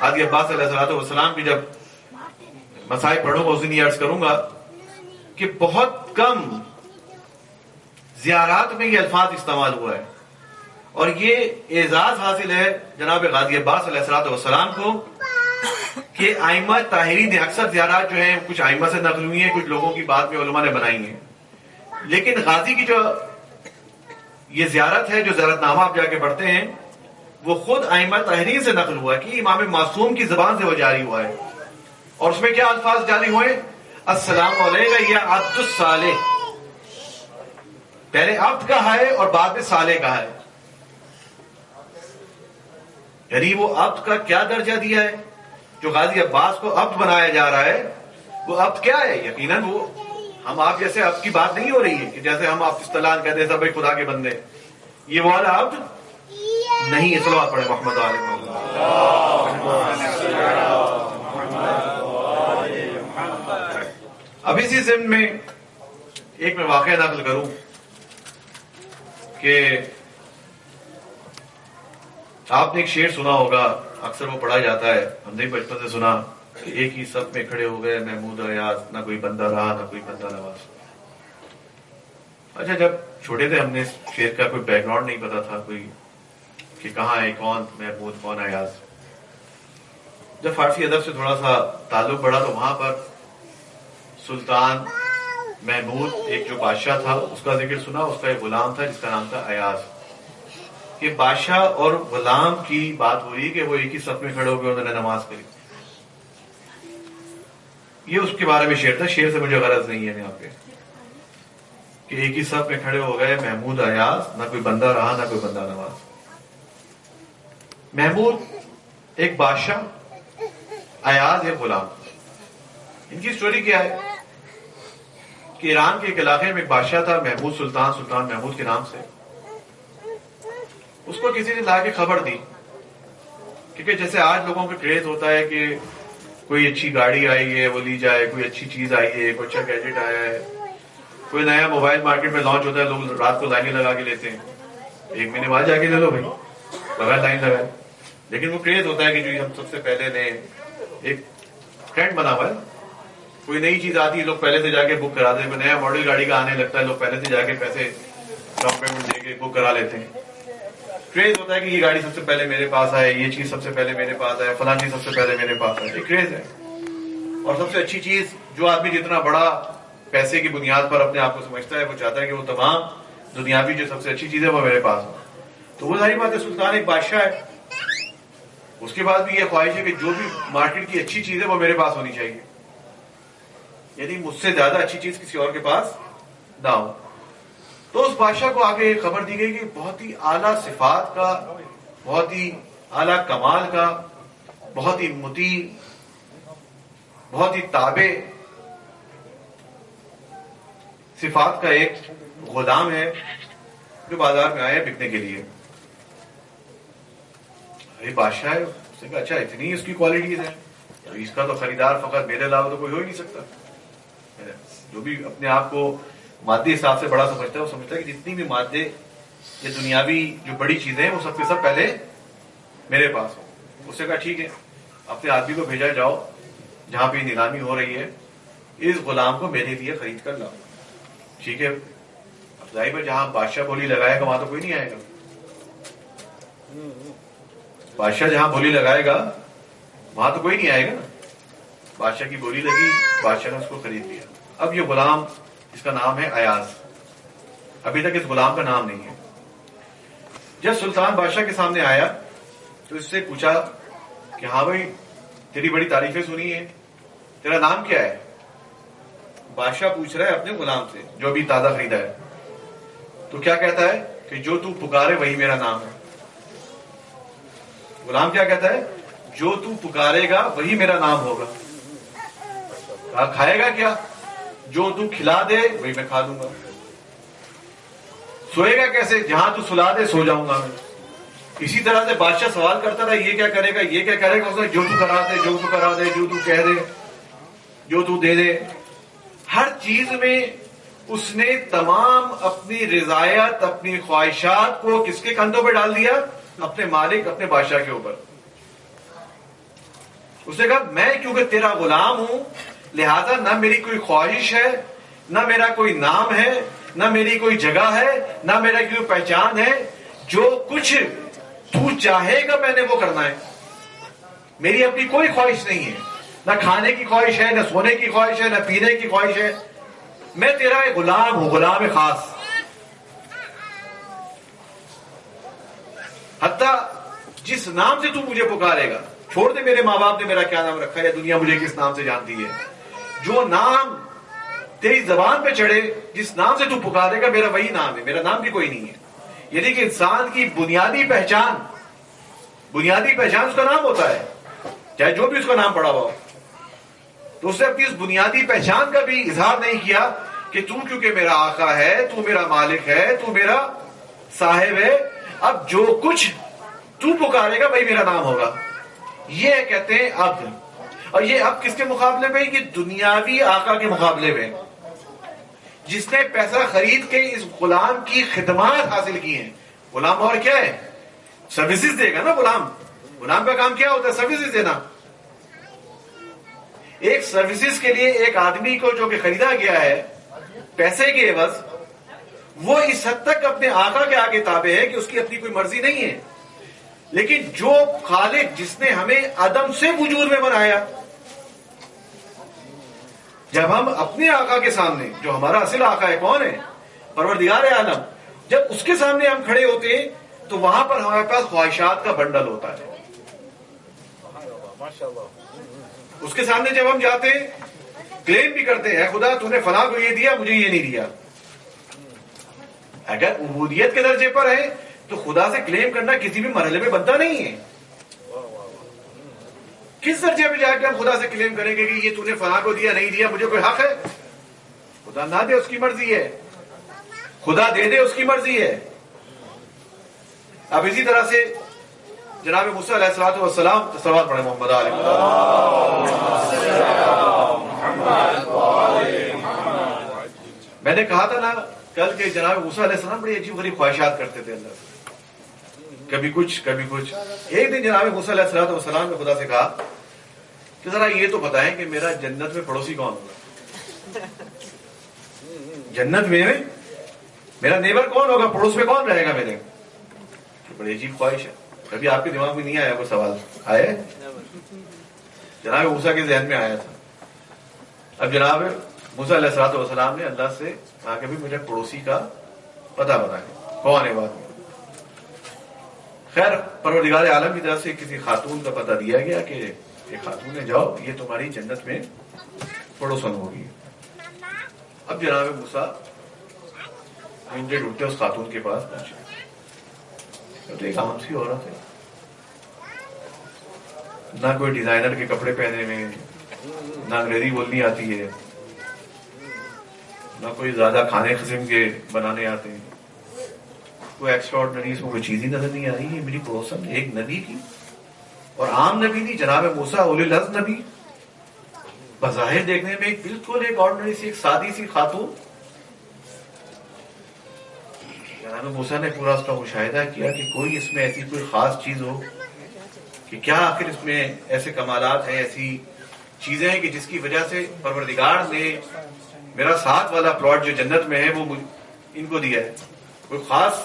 ہادی عباس علیہ الصلوۃ والسلام کی جب مسائل پڑھوں گا اس دن یہ عرض کروں گا کہ بہت کم زیارات میں یہ الفاظ استعمال ہوا ہے. اور یہ اعزاز حاصل ہے جناب غازی عباس علیہ الصلوۃ والسلام کو کہ ائمہ طاہرین نے اکثر زیارات جو ہیں کچھ ائمہ سے نقل ہوئی ہیں، کچھ لوگوں کی بات میں علماء نے بنائی ہیں، لیکن غازی کی جو یہ زیارت ہے جو زیارت نامہ آپ جا کے پڑھتے ہیں وہ خود ائمہ طاہرین سے نقل ہوا ہے کہ امام معصوم کی زبان سے وہ جاری ہوا ہے. اور اس میں کیا الفاظ جاری ہوئے؟ السلام علیکم یا عبد الصالح. پہلے عبد کہا ہے اور بعد میں صالح کہا ہے. یعنی وہ عبد کا کیا درجہ دیا ہے؟ جو غازی عباس کو عبد بنایا جا رہا ہے وہ عبد کیا ہے؟ یقیناً وہ ہم آپ جیسے عبد کی بات نہیں ہو رہی ہے کہ جیسے ہم آپ اصطلاح کہتے ہیں سب خدا کے بندے، یہ وہ والا عبد نہیں. صلوات پڑھیں محمد علیہ اب اسی ضمن میں ایک میں واقعہ نقل کروں کہ آپ نے ایک شعر سنا ہوگا، اکثر وہ پڑھا جاتا ہے، ہم نے بچپن سے سنا کہ ایک ہی صف میں کھڑے ہو گئے محمود ایاز، نہ کوئی بندہ رہا نہ کوئی بندہ نواز. اچھا جب چھوٹے تھے ہم نے اس شعر کا کوئی بیک گراؤنڈ نہیں پتا تھا کوئی کہ کہاں ہے کون محمود کون ایاز. جب فارسی ادب سے تھوڑا سا تعلق بڑھا تو وہاں پر سلطان محمود ایک جو بادشاہ تھا اس کا ذکر سنا. اس کا ایک غلام تھا جس کا نام تھا ایاز. کہ بادشاہ اور غلام کی بات ہو رہی کہ وہ ایک ہی صف میں کھڑے ہو گئے انہوں نے نماز پڑھی. یہ اس کے بارے میں شعر تھا، شعر سے مجھے غرض نہیں ہے یہاں پہ کہ ایک ہی صف میں کھڑے ہو گئے محمود ایاز، نہ کوئی بندہ رہا نہ کوئی بندہ نواز. محمود ایک بادشاہ، ایاز ایک غلام. ان کی سٹوری کیا ہے کہ ایران کے ایک علاقے میں ایک بادشاہ تھا محمود سلطان محمود کے نام سے. اس کو کسی نے لا کے خبر دی کیونکہ جیسے آج لوگوں کا کریز ہوتا ہے کہ کوئی اچھی گاڑی آئی ہے وہ لی جائے، کوئی اچھی چیز آئی ہے، کوئی اچھا گیجٹ آیا ہے، کوئی نیا موبائل مارکیٹ میں لانچ ہوتا ہے، لوگ رات کو لائنیں لگا کے لیتے ہیں. 1 مہینے بعد جا کے لے لو بھائی بغیر لائن لگائے. لیکن وہ کریز ہوتا ہے کہ جو ہم سب سے پہلے لیں، ایک ٹرینڈ بنا ہوا ہے. کوئی نئی چیز آتی ہے لوگ پہلے سے جا کے بک کرا دیتے ہیں. نیا ماڈل گاڑی کا آنے لگتا ہے لوگ پہلے سے جا کے پیسے ڈاؤن پیمنٹ دے کے بک کرا لیتے ہیں. کریز ہوتا ہے کہ یہ گاڑی سب سے پہلے میرے پاس آئے، یہ چیز سب سے پہلے میرے پاس آئے، فلاں چیز سب سے پہلے میرے پاس آئے. یہ کریز ہے. اور سب سے اچھی چیز جو آدمی جتنا بڑا پیسے کی بنیاد پر اپنے آپ کو سمجھتا ہے وہ چاہتا ہے کہ وہ تمام دنیاوی جو سب سے اچھی چیز ہے وہ میرے پاس ہو. تو وہ ظاہر بات ہے سلطان ایک بادشاہ ہے، اس کے بعد بھی یہ خواہش ہے کہ جو بھی مارکیٹ کی اچھی چیز ہے وہ میرے پاس ہونی چاہیے. یعنی مجھ سے زیادہ اچھی چیز کسی اور کے پاس نہ ہو. تو اس بادشاہ کو آگے خبر دی گئی کہ بہت ہی اعلیٰ صفات کا، بہت ہی اعلیٰ کمال کا، بہت ہی مطیع، بہت ہی تابع صفات کا ایک غلام ہے جو بازار میں آیا بکنے کے لیے. یہ بادشاہ ہے، اس نے کہا اچھا اتنی اس کی کوالٹیز ہیں، اس کا تو خریدار فقط میرے علاوہ تو کوئی ہو ہی نہیں سکتا. جو بھی اپنے آپ کو مادی حساب سے بڑا سمجھتا ہے وہ سمجھتا ہے کہ جتنی بھی مادے یا دنیاوی جو بڑی چیزیں ہیں وہ سب کے سب پہلے میرے پاس ہو. اس نے کہا ٹھیک ہے، اپنے آدمی کو بھیجا جاؤ جہاں پہ نیلامی ہو رہی ہے، اس غلام کو میرے لیے خرید کر لاؤ. ٹھیک ہے، اب ظاہر ہے جہاں بادشاہ بولی لگائے گا وہاں تو کوئی نہیں آئے گا. بادشاہ جہاں بولی لگائے گا وہاں تو کوئی نہیں آئے گا نا. بادشاہ کی بولی لگی، بادشاہ نے اس کو خرید لیا. اب یہ غلام اس کا نام ہے ایاز، ابھی تک اس غلام کا نام نہیں ہے. جب سلطان بادشاہ کے سامنے آیا تو اس سے پوچھا کہ ہاں بھائی تیری بڑی تعریفیں سنی ہیں، تیرا نام کیا ہے؟ بادشاہ پوچھ رہا ہے اپنے غلام سے جو ابھی تازہ خریدا ہے. تو کیا کہتا ہے کہ جو تو پکارے وہی میرا نام ہے. غلام کیا کہتا ہے؟ جو تو پکارے گا وہی میرا نام ہوگا. کہا کھائے گا کیا؟ جو تو کھلا دے وہی میں کھا لوں گا. سوئے گا کیسے؟ جہاں تو سلا دے سو جاؤں گا میں. اسی طرح سے بادشاہ سوال کرتا رہا یہ کیا کرے گا، یہ کیا کرے گا. اس نے جو تو کرا دے، جو تو کرا دے، جو تو کہہ دے، جو تو دے دے. ہر چیز میں اس نے تمام اپنی رضایت، اپنی خواہشات کو کس کے کندھوں پہ ڈال دیا؟ اپنے مالک، اپنے بادشاہ کے اوپر. اس نے کہا میں کیونکہ تیرا غلام ہوں لہذا نہ میری کوئی خواہش ہے، نہ میرا کوئی نام ہے، نہ میری کوئی جگہ ہے، نہ میرا کوئی پہچان ہے. جو کچھ تو چاہے گا میں نے وہ کرنا ہے. میری اپنی کوئی خواہش نہیں ہے، نہ کھانے کی خواہش ہے، نہ سونے کی خواہش ہے، نہ پینے کی خواہش ہے. میں تیرا ایک غلام ہوں، غلام خاص. حتیٰ جس نام سے تو مجھے پکارے گا، چھوڑ دے میرے ماں باپ نے میرا کیا نام رکھا ہے یا دنیا مجھے کس نام سے جانتی ہے، جو نام تیری زبان پہ چڑھے، جس نام سے تو پکارے گا میرا وہی نام ہے، میرا نام بھی کوئی نہیں ہے. یعنی کہ انسان کی بنیادی پہچان اس کا نام ہوتا ہے، چاہے جو بھی اس کا نام پڑا ہوا. تو اس نے اپنی اس بنیادی پہچان کا بھی اظہار نہیں کیا کہ تو کیونکہ میرا آقا ہے، تو میرا مالک ہے، تو میرا صاحب ہے، اب جو کچھ تو پکارے گا وہی میرا نام ہوگا. یہ کہتے ہیں عبد. اور یہ اب کس کے مقابلے میں؟ یہ دنیاوی آقا کے مقابلے میں، جس نے پیسہ خرید کے اس غلام کی خدمات حاصل کی ہیں. غلام اور کیا ہے؟ سروسز دے گا نا. غلام کا کام کیا ہوتا ہے؟ سروسز دینا. ایک سروسز کے لیے ایک آدمی کو جو کہ خریدا گیا ہے پیسے کے عوض، وہ اس حد تک اپنے آقا کے آگے تابع ہے کہ اس کی اپنی کوئی مرضی نہیں ہے. لیکن جو خالق جس نے ہمیں عدم سے وجود میں بنایا، جب ہم اپنے آقا کے سامنے، جو ہمارا اصل آقا ہے کون ہے؟ پروردگار عالم، جب اس کے سامنے ہم کھڑے ہوتے ہیں تو وہاں پر ہمارے پاس خواہشات کا بنڈل ہوتا ہے. اس کے سامنے جب ہم جاتے ہیں کلیم بھی کرتے ہیں، اے خدا تو نے فلاں کو یہ دیا، مجھے یہ نہیں دیا. اگر عبودیت کے درجے پر ہے تو خدا سے کلیم کرنا کسی بھی مرحلے میں بنتا نہیں ہے. کس درجے پہ جا کے ہم خدا سے کلیم کریں گے کہ یہ تو نے فلاں کو دیا، نہیں دیا، مجھے کوئی حق ہے؟ خدا نہ دے اس کی مرضی ہے، خدا دے دے اس کی مرضی ہے. اب اسی طرح سے جناب موسیٰ علیہ الصلوۃ والسلام، صلوات پڑھیں محمد علیہ. میں نے کہا تھا نا کل کہ جناب موسیٰ علیہ السلام بڑی عجیب غریب خواہشات کرتے تھے اللہ سے، کبھی کچھ کبھی کچھ. ایک دن جناب موسیٰ علیہ الصلوۃ والسلام نے خدا سے کہا کہ ذرا یہ تو بتائیں کہ میرا جنت میں پڑوسی کون ہوگا؟ جنت میں میرا نیبر کون ہوگا؟ پڑوس میں کون رہے گا میرے؟ بڑی عجیب خواہش ہے. کبھی آپ کے دماغ میں نہیں آیا کوئی سوال؟ آئے؟ جناب موسیٰ کے ذہن میں آیا تھا. اب جناب موسیٰ علیہ الصلوۃ والسلام نے اللہ سے کہا کہ بھی مجھے پڑوسی کا پتہ بتائیں کون ہے بات. خیر پروردگار عالم کی طرف سے کسی خاتون کا پتہ دیا گیا کہ ایک خاتون نے جاؤ یہ تمہاری جنت میں پڑوسن ہوگی. اب جناب موسیٰ منڈے ڈھونڈتے اس خاتون کے پاس پہنچے. تو ایک عام سی عورت ہے, نہ کوئی ڈیزائنر کے کپڑے پہنے میں, نہ انگریزی بولنی آتی ہے, نہ کوئی زیادہ کھانے قسم کے بنانے آتے ہیں, کوئی ایکسٹراڈنری اس میں کوئی چیز ہی نظر نہیں آ رہی ہے. میری پڑوسن ایک نبی کی, اور عام نبی نہیں, جناب موسیٰ اولی العزم نبی, بظاہر دیکھنے میں بالکل ایک آرڈنری سی, ایک سادی سی خاتون. جناب موسیٰ نے پورا اس کا مشاہدہ کیا کہ کوئی اس میں ایسی کوئی خاص چیز ہو کہ کیا آخر اس میں ایسے کمالات ہیں, ایسی چیزیں ہیں کہ جس کی وجہ سے پروردگار نے میرا ساتھ والا پلاٹ جو جنت میں ہے وہ ان کو دیا ہے. کوئی خاص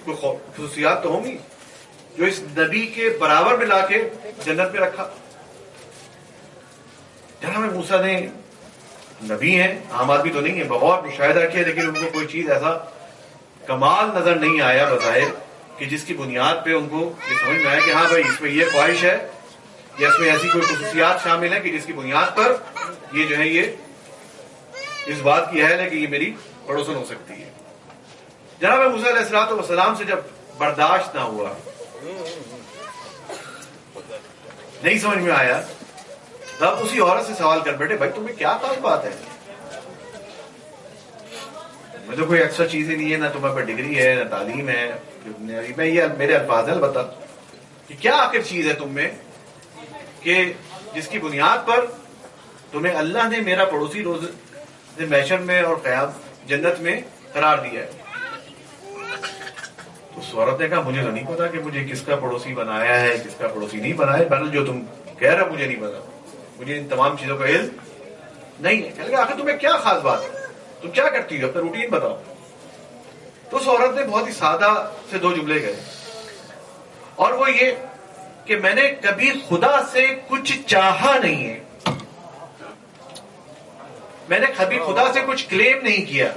کوئی خصوصیات تو ہوں گی جو اس نبی کے برابر میں لا کے جنت میں رکھا. جناب موسیٰ نے, نبی ہیں, عام آدمی تو نہیں ہے, بغور مشاہدہ کیا, لیکن ان کو کوئی چیز ایسا کمال نظر نہیں آیا بظاہر کہ جس کی بنیاد پہ ان کو یہ سمجھ میں آیا کہ ہاں بھائی اس میں یہ خواہش ہے یا اس میں ایسی کوئی خصوصیات شامل ہیں کہ جس کی بنیاد پر یہ جو ہے یہ اس بات کی اہل ہے کہ یہ میری پڑوسن ہو سکتی ہے. جناب موسیٰ علیہ الصلوۃ والسلام سے جب برداشت نہ ہوا, نہیں سمجھ میں آیا, تب اسی عورت سے سوال کر بیٹھے, بھائی تمہیں کیا خاص بات ہے؟ میں تو کوئی ایکسٹرا چیز ہی نہیں ہے, نہ تمہیں پر ڈگری ہے, نہ تعلیم ہے. میں یہ میرے الفاظ ہے بتا کہ کیا آخر چیز ہے تم میں کہ جس کی بنیاد پر تمہیں اللہ نے میرا پڑوسی روز محشر میں اور قیام جنت میں قرار دیا ہے. تو اس عورت نے کہا مجھے تو نہیں پتا کہ مجھے کس کا پڑوسی بنایا ہے, کس کا پڑوسی نہیں بنایا ہے. بہرحال جو تم کہہ رہے ہو مجھے نہیں پتا, مجھے ان تمام چیزوں کا علم نہیں ہے. کہنے لگا آخر تمہیں کیا خاص بات ہے, تم کیا کرتی ہو, اپنا روٹین بتاؤ. تو اس عورت نے بہت ہی سادہ سے دو جملے کہے, اور وہ یہ کہ میں نے کبھی خدا سے کچھ چاہا نہیں ہے, میں نے کبھی خدا سے کچھ کلیم نہیں کیا,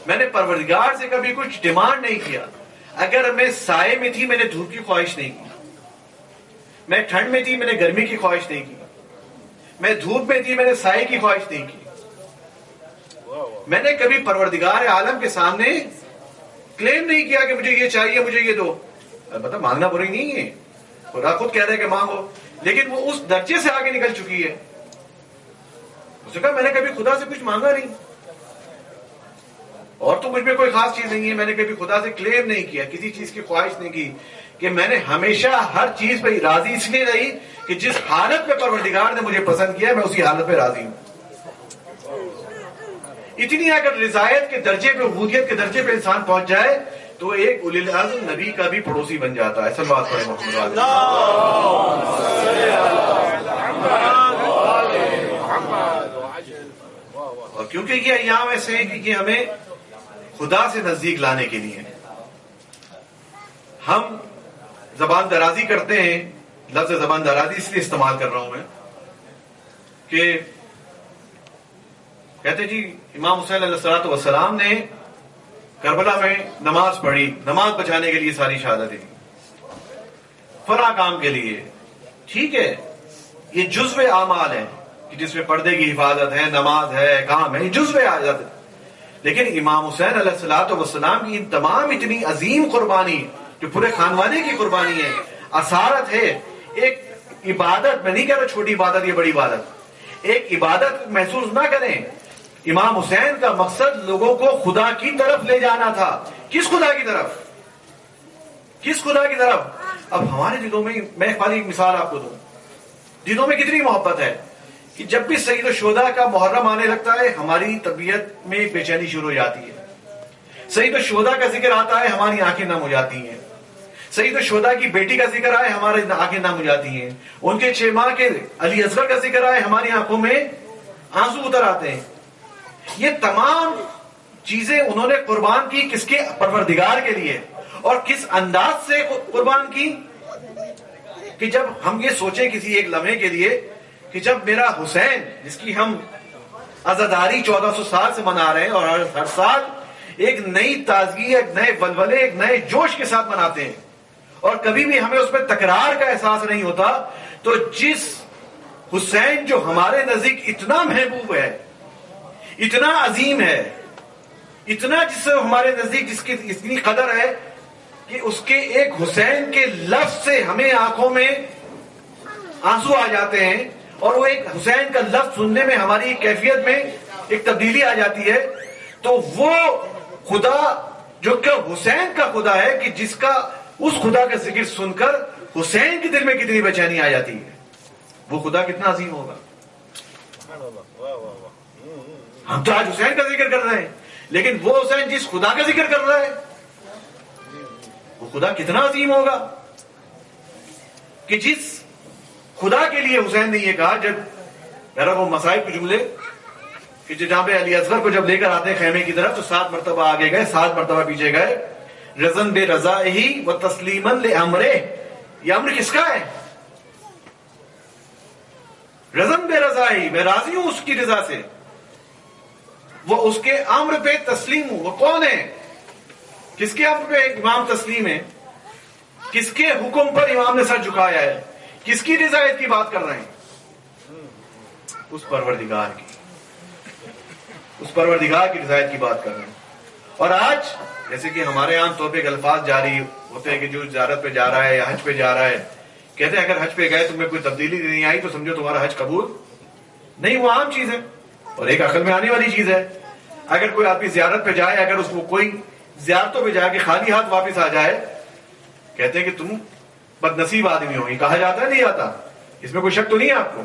میں نے پروردگار سے کبھی کچھ ڈیمانڈ نہیں کیا. اگر میں سائے میں تھی میں نے دھوپ کی خواہش نہیں کی, میں ٹھنڈ میں تھی میں نے گرمی کی خواہش نہیں کی, میں دھوپ میں تھی میں نے سائے کی خواہش نہیں کی. میں نے کبھی پروردگار عالم کے سامنے کلیم نہیں کیا کہ مجھے یہ چاہیے, مجھے یہ دو. البتہ مانگنا بری نہیں ہے, خدا خود کہہ رہے کہ مانگو, لیکن وہ اس درجے سے آگے نکل چکی ہے. اس نے کہا میں نے کبھی خدا سے کچھ مانگا نہیں, اور تو مجھ میں کوئی خاص چیز نہیں ہے. میں نے کبھی خدا سے کلیم نہیں کیا, کسی چیز کی خواہش نہیں کی, کہ میں نے ہمیشہ ہر چیز پہ راضی اس لیے رہی کہ جس حالت میں پروردگار نے مجھے پسند کیا میں اسی حالت پہ راضی ہوں. اتنی اگر رضایت کے درجے پہ, عبودیت کے درجے پہ انسان پہنچ جائے تو ایک اولی العزم نبی کا بھی پڑوسی بن جاتا ہے. سب بات پڑھیں محمد. اور کیونکہ یہ ایام ایسے ہیں کہ یہ ہمیں خدا سے نزدیک لانے کے لیے, ہم زبان درازی کرتے ہیں. لفظ زبان درازی اس لیے استعمال کر رہا ہوں میں کہ کہتے جی امام حسین علیہ الصلوۃ والسلام نے کربلا میں نماز پڑھی, نماز بچانے کے لیے ساری شہادتیں دی, فلاں کام کے لیے. ٹھیک ہے, یہ جزو اعمال ہیں کہ جس میں پردے کی حفاظت ہے, نماز ہے, کام ہے, یہ جزو عادت ہے. لیکن امام حسین علیہ الصلوۃ والسلام کی ان تمام اتنی عظیم قربانی جو پورے خانوانے کی قربانی ہے, اثارت ہے, ایک عبادت, میں نہیں کہہ رہا چھوٹی عبادت یا بڑی عبادت, ایک عبادت محسوس نہ کریں. امام حسین کا مقصد لوگوں کو خدا کی طرف لے جانا تھا. کس خدا کی طرف, کس خدا کی طرف؟ اب ہمارے دلوں میں, میں خالی ایک مثال آپ کو دوں, دلوں میں کتنی محبت ہے کہ جب بھی سید الشہداء کا محرم آنے لگتا ہے ہماری طبیعت میں بے چینی شروع ہو جاتی ہے. سید الشہداء کا ذکر آتا ہے ہماری آنکھیں نم ہو جاتی ہیں. سید الشہداء کی بیٹی کا ذکر آئے ہماری آنکھیں نم ہو جاتی ہیں. ان کے 6 ماہ کے علی اصغر کا ذکر آئے ہماری آنکھوں میں آنسو اتر آتے ہیں. یہ تمام چیزیں انہوں نے قربان کی کس کے؟ پروردگار کے لیے. اور کس انداز سے قربان کی کہ جب ہم یہ سوچیں کسی ایک لمحے کے لیے کہ جب میرا حسین جس کی ہم عزاداری 1400 سال سے منا رہے ہیں اور ہر سال ایک نئی تازگی, ایک نئے ولولے, ایک نئے جوش کے ساتھ مناتے ہیں اور کبھی بھی ہمیں اس میں تکرار کا احساس نہیں ہوتا, تو جس حسین جو ہمارے نزدیک اتنا محبوب ہے, اتنا عظیم ہے، اتنا جس سے ہمارے نزدیک جس کی اتنی قدر ہے کہ اس کے ایک حسین کے لفظ سے ہمیں آنکھوں میں آنسو آ جاتے ہیں، اور وہ ایک حسین کا لفظ سننے میں ہماری کیفیت میں ایک تبدیلی آ جاتی ہے. تو وہ خدا جو کہ حسین کا خدا ہے، کہ جس کا اس خدا کا ذکر سن کر حسین کے دل میں کتنی بے چینی آ جاتی ہے، وہ خدا کتنا عظیم ہوگا. ہم تو آج حسین کا ذکر کر رہے ہیں، لیکن وہ حسین جس خدا کا ذکر کر رہا ہے وہ خدا کتنا عظیم ہوگا. کہ جس خدا کے لیے حسین نے یہ کہا، جب ذرا وہ مصائب کے جملے کہ جہاں پہ علی اصغر کو جب لے کر آتے ہیں خیمے کی طرف، تو 7 مرتبہ آگے گئے، 7 مرتبہ پیچھے گئے. رضن بے رضا ہی و تسلیمن لامرے، یہ امر کس کا ہے؟ رضن بے رضا ہی، میں راضی ہوں اس کی رضا سے، وہ اس کے امر پہ تسلیم ہوں. وہ کون ہے؟ کس کے امر پہ امام تسلیم ہے؟ کس کے حکم پر امام نے سر جھکایا ہے؟ کس کی رضایت کی بات کر رہے ہیں؟ اس پروردگار کی، اس پروردگار کی رضایت کی بات کر رہے ہیں. اور آج جیسے کہ ہمارے عام طور پہ الفاظ جاری ہوتے ہیں کہ جو زیارت پہ جا رہا ہے یا حج پہ جا رہا ہے، کہتے ہیں اگر حج پہ گئے تمہیں کوئی تبدیلی نہیں آئی تو سمجھو تمہارا حج قبول نہیں. وہ عام چیز ہے اور ایک عقل میں آنے والی چیز ہے. اگر کوئی آدمی زیارت پہ جائے، اگر اس کو کوئی زیارتوں پہ جا کے خالی ہاتھ واپس آ جائے، کہتے ہیں کہ تم بد نصیب آدمی ہو. یہ کہا جاتا ہے نہیں آتا؟ اس میں کوئی شک تو نہیں ہے آپ کو؟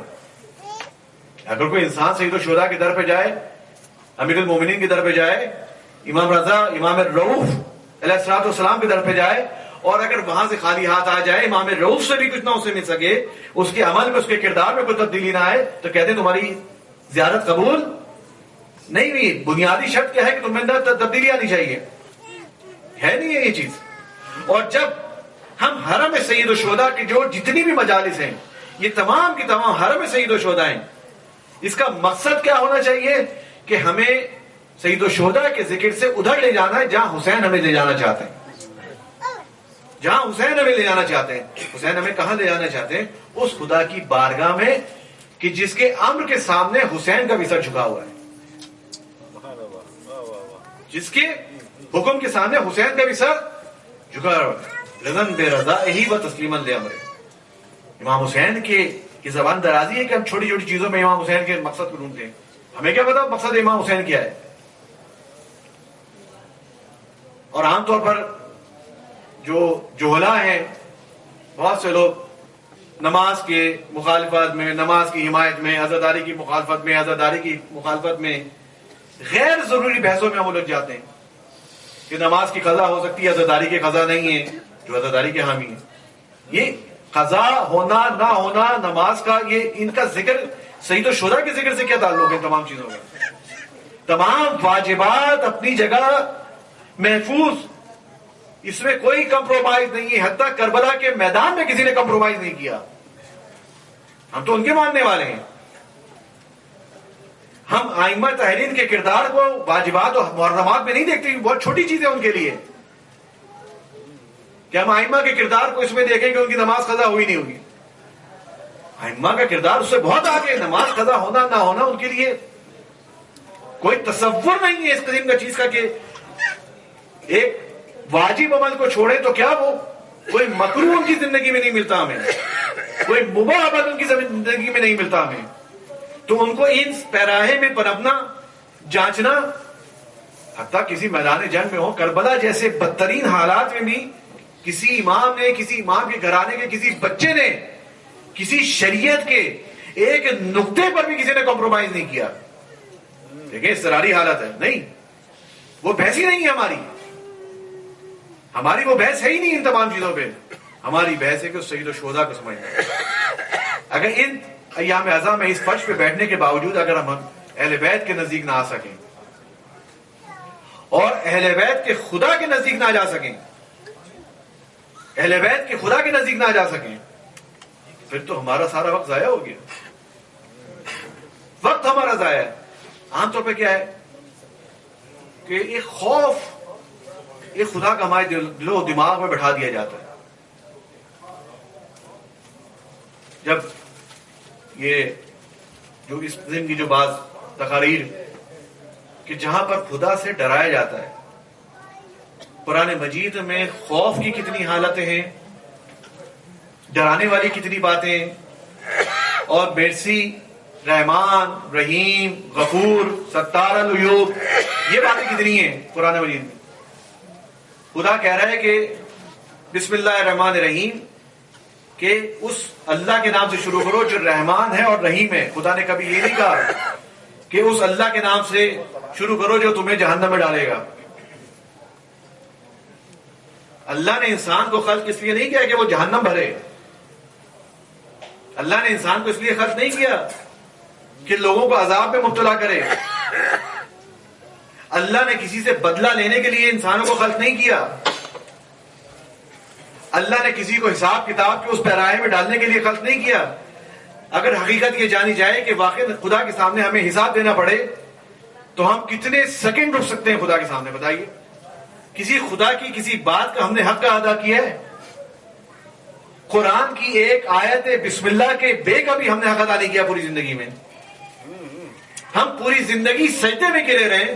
اگر کوئی انسان سید الشہداء کے در پہ جائے، امیر المومنین کے در پہ جائے، امام رضا امام رؤوف علیہ الصلوۃ والسلام کے در پہ جائے، اور اگر وہاں سے خالی ہاتھ آ جائے، امام رؤوف سے بھی کچھ نہ اسے مل سکے، اس کے عمل میں اس کے کردار میں کوئی تبدیلی نہ آئے، تو کہتے ہیں تمہاری زیارت قبول نہیں ہوئی. بنیادی شرط کیا ہے کہ تمہیں اندر تبدیلی آنی چاہیے، ہے نہیں ہے یہ چیز. اور جب ہم حرم سید الشہداء کی جو جتنی بھی مجالس ہیں، یہ تمام کی تمام حرم سید الشہداء ہیں، اس کا مقصد کیا ہونا چاہیے کہ ہمیں سید الشہداء کے ذکر سے ادھر لے جانا ہے جہاں حسین ہمیں لے جانا چاہتے ہیں. جہاں حسین ہمیں لے جانا چاہتے ہیں. حسین ہمیں کہاں لے جانا چاہتے ہیں؟ اس خدا کی بارگاہ میں کہ جس کے امر کے سامنے حسین کا بھی سر جھکا ہوا ہے، جس کے حکم کے سامنے حسین کا بھی سر جھکا ہوا ہے. رضن بے رضا ہی و تسلیمن لامرے. امام حسین کی زبان درازی ہے کہ ہم چھوٹی چھوٹی چیزوں میں امام حسین کے مقصد کو ڈھونڈتے ہیں. ہمیں کیا پتا مقصد امام حسین کیا ہے؟ اور عام طور پر جو جوہلا ہیں، بہت سے لوگ نماز کے مخالفت میں، نماز کی حمایت میں، عزاداری کی مخالفت میں، عزاداری کی مخالفت میں غیر ضروری بحثوں میں ہم لگ جاتے ہیں کہ نماز کی قضا ہو سکتی ہے، عزاداری کی قضا نہیں ہے، جو عزاداری کے حامی ہیں. یہ قضا ہونا نہ ہونا نماز کا، یہ ان کا ذکر سید الشہداء کے ذکر سے کیا تعلق ہے؟ تمام چیزوں کا تمام واجبات اپنی جگہ محفوظ، اس میں کوئی کمپرومائز نہیں ہے. حتیٰ کربلا کے میدان میں کسی نے کمپرومائز نہیں کیا. ہم تو ان کے ماننے والے ہیں. ہم ائمہ طاہرین کے کردار کو واجبات اور محرمات میں نہیں دیکھتے، بہت چھوٹی چیز ہے ان کے لیے کہ ہم ائمہ کے کردار کو اس میں دیکھیں کہ ان کی نماز قضا ہوئی نہیں ہوگی. ائمہ کا کردار اس سے بہت آگے. نماز قضا ہونا نہ ہونا ان کے لیے کوئی تصور نہیں ہے اس قسم کا چیز کا کہ ایک واجب عمل کو چھوڑیں تو کیا وہ کوئی مکروہ ان کی زندگی میں نہیں ملتا ہمیں، کوئی مباح عمل ان کی زندگی میں نہیں ملتا ہمیں. تو ان کو ان پیراہے میں پنپنا، جانچنا، حتیٰ کسی میدان جنگ میں ہو، کربلا جیسے بدترین حالات میں بھی کسی امام نے، کسی امام کے گھرانے کے کسی بچے نے، کسی شریعت کے ایک نقطے پر بھی کسی نے کمپرومائز نہیں کیا. دیکھیں اضطراری حالت ہے، نہیں، وہ بحث ہی نہیں ہے ہماری وہ بحث ہے ہی نہیں ان تمام چیزوں پہ. ہماری بحث ہے کہ سید الشہداء کو سمجھنا. اگر ان ایام اعظم میں اس فرش پہ بیٹھنے کے باوجود اگر ہم اہل بیت کے نزدیک نہ آ سکیں اور اہل بیت کے خدا کے نزدیک نہ جا سکیں، اہل بیت کے خدا کے نزدیک نہ جا سکیں، پھر تو ہمارا سارا وقت ضائع ہو گیا. وقت ہمارا ضائع ہے. عام طور پہ کیا ہے کہ ایک خوف، ایک خدا کا ہمارے دل و دماغ میں بٹھا دیا جاتا ہے. جب یہ جو اس قسم کی جو بعض تقاریر کہ جہاں پر خدا سے ڈرایا جاتا ہے. قرآن مجید میں خوف کی کتنی حالتیں ہیں، ڈرانے والی کتنی باتیں، اور مرسی، رحمان، رحیم، غفور، ستار العیوب، یہ باتیں کتنی ہیں قرآن مجید میں. خدا کہہ رہا ہے کہ بسم اللہ الرحمن الرحیم، کہ اس اللہ کے نام سے شروع کرو جو رحمان ہے اور رحیم ہے. خدا نے کبھی یہ نہیں کہا کہ اس اللہ کے نام سے شروع کرو جو تمہیں جہنم میں ڈالے گا. اللہ نے انسان کو خلق اس لیے نہیں کیا کہ وہ جہنم بھرے. اللہ نے انسان کو اس لیے خلق نہیں کیا کہ لوگوں کو عذاب میں مبتلا کرے. اللہ نے کسی سے بدلہ لینے کے لیے انسانوں کو خلق نہیں کیا. اللہ نے کسی کو حساب کتاب کے اس پیراہے میں ڈالنے کے لیے خلق نہیں کیا. اگر حقیقت یہ جانی جائے کہ واقعی خدا کے سامنے ہمیں حساب دینا پڑے تو ہم کتنے سیکنڈ رک سکتے ہیں خدا کے سامنے؟ بتائیے. کسی خدا کی کسی بات کا ہم نے حق ادا کیا ہے؟ قرآن کی ایک آیت بسم اللہ کے بے کا بھی ہم نے حق ادا نہیں کیا پوری زندگی میں. ہم پوری زندگی سجدے میں گرے رہے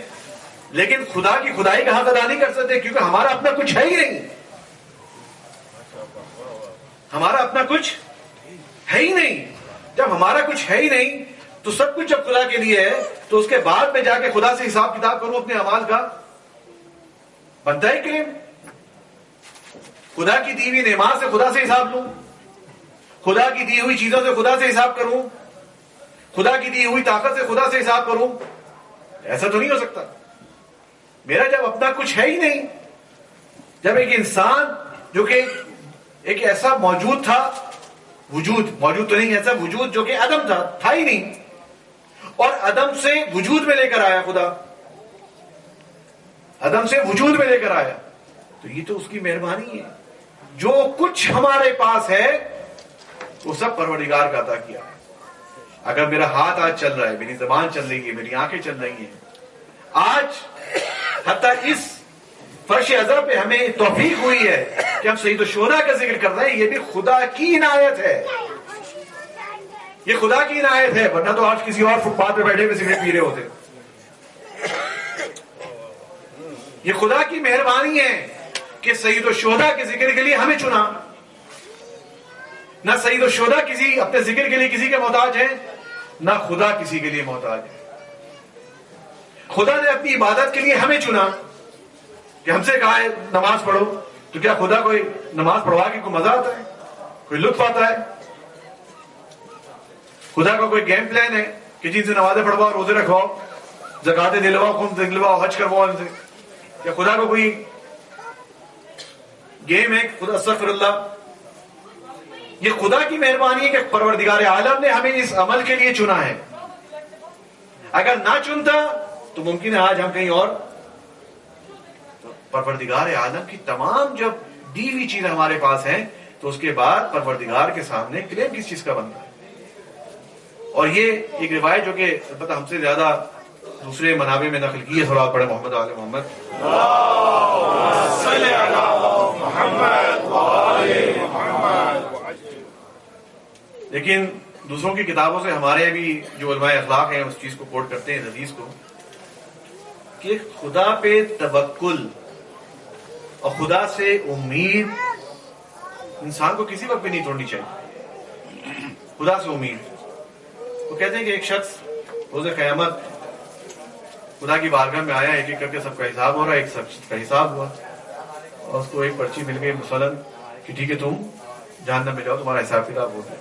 لیکن خدا کی خدائی کا حق ادا نہیں کر سکتے کیونکہ ہمارا اپنا کچھ ہے ہی نہیں. ہمارا اپنا کچھ ہے ہی نہیں. جب ہمارا کچھ ہے ہی نہیں تو سب کچھ جب خدا کے لیے ہے تو اس کے بعد میں جا کے خدا سے حساب کتاب کروں اپنے اعمال کا، بنتا ہے کلیم. خدا کی دی ہوئی نعمات سے خدا سے حساب لوں، خدا کی دی ہوئی چیزوں سے خدا سے حساب کروں، خدا کی دی ہوئی طاقت سے خدا سے حساب کروں؟ ایسا تو نہیں ہو سکتا. میرا جب اپنا کچھ ہے ہی نہیں، جب ایک انسان جو کہ ایک ایسا موجود تھا، وجود موجود تو نہیں، ایسا وجود جو کہ عدم تھا ہی نہیں، اور عدم سے وجود میں لے کر آیا خدا، عدم سے وجود میں لے کر آیا، تو یہ تو اس کی مہربانی ہے. جو کچھ ہمارے پاس ہے وہ سب پروردگار کا عطا کیا ہے. اگر میرا ہاتھ آج چل رہا ہے، میری زبان چل رہی ہے، میری آنکھیں چل رہی ہیں، آج حتیٰ اس فرش ازر پہ ہمیں توفیق ہوئی ہے کہ ہم سید الشہداء کا ذکر کر رہے ہیں، یہ بھی خدا کی عنایت ہے. یہ خدا کی عنایت ہے، ورنہ تو آج کسی اور فٹ پاتھ پہ بیٹھے ہوئے سگریٹ پی رہے ہوتے. یہ خدا کی مہربانی ہے کہ سید الشہداء کے ذکر کے لیے ہمیں چنا. نہ سید الشہداء کسی اپنے ذکر کے لیے کسی کے محتاج ہیں، نہ خدا کسی کے لیے محتاج ہے. خدا نے اپنی عبادت کے لیے ہمیں چنا کہ ہم سے کہا ہے نماز پڑھو، تو کیا خدا کوئی نماز پڑھوا کے کوئی مزہ آتا ہے، کوئی لطف آتا ہے؟ خدا کا کوئی گیم پلان ہے کہ جن سے نمازیں پڑھواؤ، روزے رکھواؤ، زکاتیں دلواؤ، خون دلواؤ، حج کرواؤ ان سے؟ کیا خدا کو کوئی گیم ہے؟ خدا استغفر اللہ. یہ خدا کی مہربانی ہے کہ پروردگار عالم نے ہمیں اس عمل کے لیے چنا ہے. اگر نہ چنتا تو ممکن ہے آج ہم کہیں اور. پروردگار عالم کی تمام جب دی ہوئی چیزیں ہمارے پاس ہیں تو اس کے بعد پروردگار کے سامنے کلیم کس چیز کا بنتا ہے؟ اور یہ ایک روایت جو کہ البتہ ہم سے زیادہ دوسرے منابع میں نقل کی ہے، تھوڑا پڑھے محمد آل محمد. لیکن دوسروں کی کتابوں سے ہمارے بھی جو علماء اخلاق ہیں اس چیز کو کوٹ کرتے ہیں، حدیث کو، کہ خدا پہ توکل اور خدا سے امید انسان کو کسی وقت بھی نہیں توڑنی چاہیے. خدا سے امید. وہ کہتے ہیں کہ ایک شخص روز قیامت خدا کی بارگاہ میں آیا، ایک ایک کر کے سب کا حساب ہو رہا ہے. ایک شخص کا حساب ہوا اور اس کو ایک پرچی مل گئی مثلاً کہ ٹھیک ہے تم جہنم میں جاؤ، تمہارا حساب کتاب ہو گیا.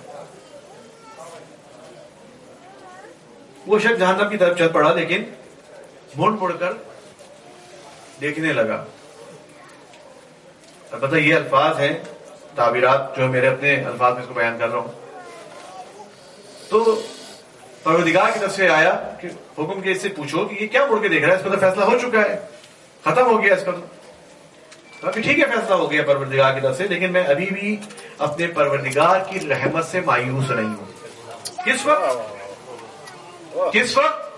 وہ شخص جہنم کی طرف چل پڑا لیکن مڑ مڑ کر دیکھنے لگا. البتہ یہ الفاظ ہیں، تعبیرات جو میرے اپنے الفاظ میں اس کو بیان کر رہا ہوں. تو پروردگار کی طرف سے آیا کہ حکم کے اس سے پوچھو کہ یہ کیا مڑ کے دیکھ رہا ہے، اس کا تو فیصلہ ہو چکا ہے، ختم ہو گیا اس کا. تو ٹھیک ہے فیصلہ ہو گیا پروردگار کی طرف سے، لیکن میں ابھی بھی اپنے پروردگار کی رحمت سے مایوس نہیں ہوں. کس وقت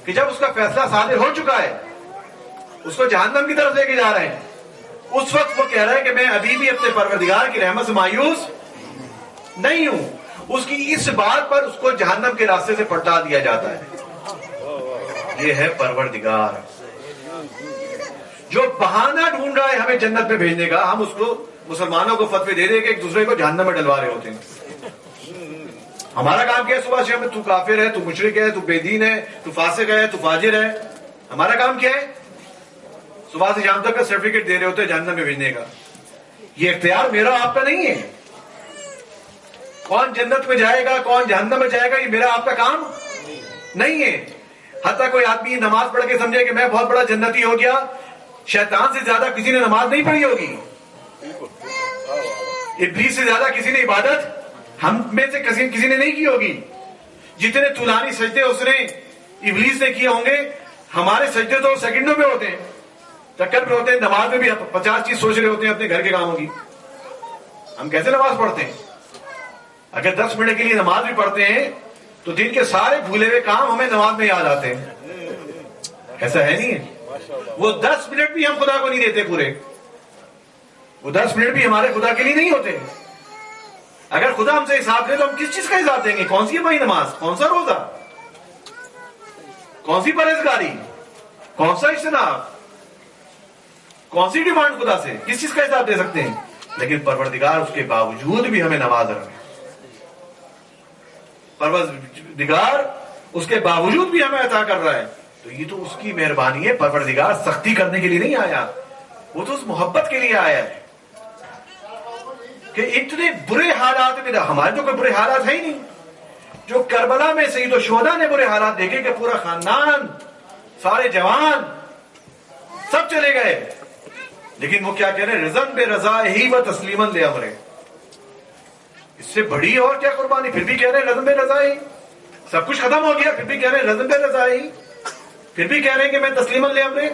کہ جب اس کا فیصلہ صادر ہو چکا ہے، اس کو جہنم کی طرف لے کے جا رہے ہیں، اس وقت وہ کہہ رہا ہے کہ میں ابھی بھی اپنے پروردگار کی رحمت سے مایوس نہیں ہوں. اس کی اس بات پر اس کو جہنم کے راستے سے پلٹا دیا جاتا ہے. یہ ہے پروردگار جو بہانہ ڈھونڈ رہا ہے ہمیں جنت میں بھیجنے کا. ہم اس کو مسلمانوں کو فتوے دے دے کہ ایک دوسرے کو جہنم میں ڈلوا رہے ہوتے ہیں. ہمارا کام کیا ہے صبح شام میں تو کافر ہے, تو مشرک ہے, تو بے دین ہے, تو فاسق ہے, تو فاجر ہے. ہمارا کام کیا ہے؟ صبح سے شام تک کا سرٹیفکیٹ دے رہے ہوتے ہیں جہنم میں بھیجنے کا. یہ اختیار میرا آپ کا نہیں ہے. کون جنت میں جائے گا کون جہنم میں جائے گا یہ میرا آپ کا کام نہیں ہے. حتیٰ کوئی آدمی نماز پڑھ کے سمجھے کہ میں بہت بڑا جنتی ہو گیا, شیطان سے زیادہ کسی نے نماز نہیں پڑھی ہوگی, ابلیس سے زیادہ کسی نے عبادت ہم میں سے کسی نے نہیں کی ہوگی. جتنے طولانی سجدے اس نے ابلیس نے کیے ہوں گے, ہمارے سجدے تو سیکنڈوں میں ہوتے ہیں, ٹکر پہ ہوتے ہیں. نماز میں بھی 50 چیز سوچ رہے ہوتے ہیں اپنے گھر کے کاموں کی. ہم کیسے نماز پڑھتے ہیں؟ اگر 10 منٹ کے لیے نماز بھی پڑھتے ہیں تو دن کے سارے بھولے ہوئے کام ہمیں نماز میں یاد آتے ہیں. ایسا ہے نہیں ہے؟ وہ 10 منٹ بھی ہم خدا کو نہیں دیتے پورے. وہ 10 منٹ بھی ہمارے خدا کے لیے نہیں ہوتے. اگر خدا ہم سے حساب لے تو ہم کس چیز کا حساب دیں گے؟ کون سی ہماری نماز, کون سا روزہ, کون سی پرہیزگاری, کون سا اجتناب, کون سی ڈیمانڈ خدا سے, کس چیز کا حساب دے سکتے ہیں؟ لیکن پروردگار اس کے باوجود بھی ہمیں نواز رہا ہے. پروردگار اس کے باوجود بھی ہمیں عطا کر رہا ہے. تو یہ تو اس کی مہربانی ہے. پروردگار سختی کرنے کے لیے نہیں آیا, وہ تو اس محبت کے لیے آیا ہے کہ اتنے برے حالات میں, ہمارے تو کوئی برے حالات ہے ہی نہیں. جو کربلا میں سید الشہداء نے برے حالات دیکھے کہ پورا خاندان, سارے جوان سب چلے گئے, لیکن وہ کیا کہہ رہے ہیں؟ رضن بے رضا ہی و تسلیمن لے امرے. اس سے بڑی اور کیا قربانی؟ پھر بھی کہہ رہے ہیں رضن بے رضا ہی. سب کچھ ختم ہو گیا, پھر بھی کہہ رہے ہیں رضن بے رضا ہی, پھر بھی کہہ رہے ہیں کہ میں تسلیمن لے امرے.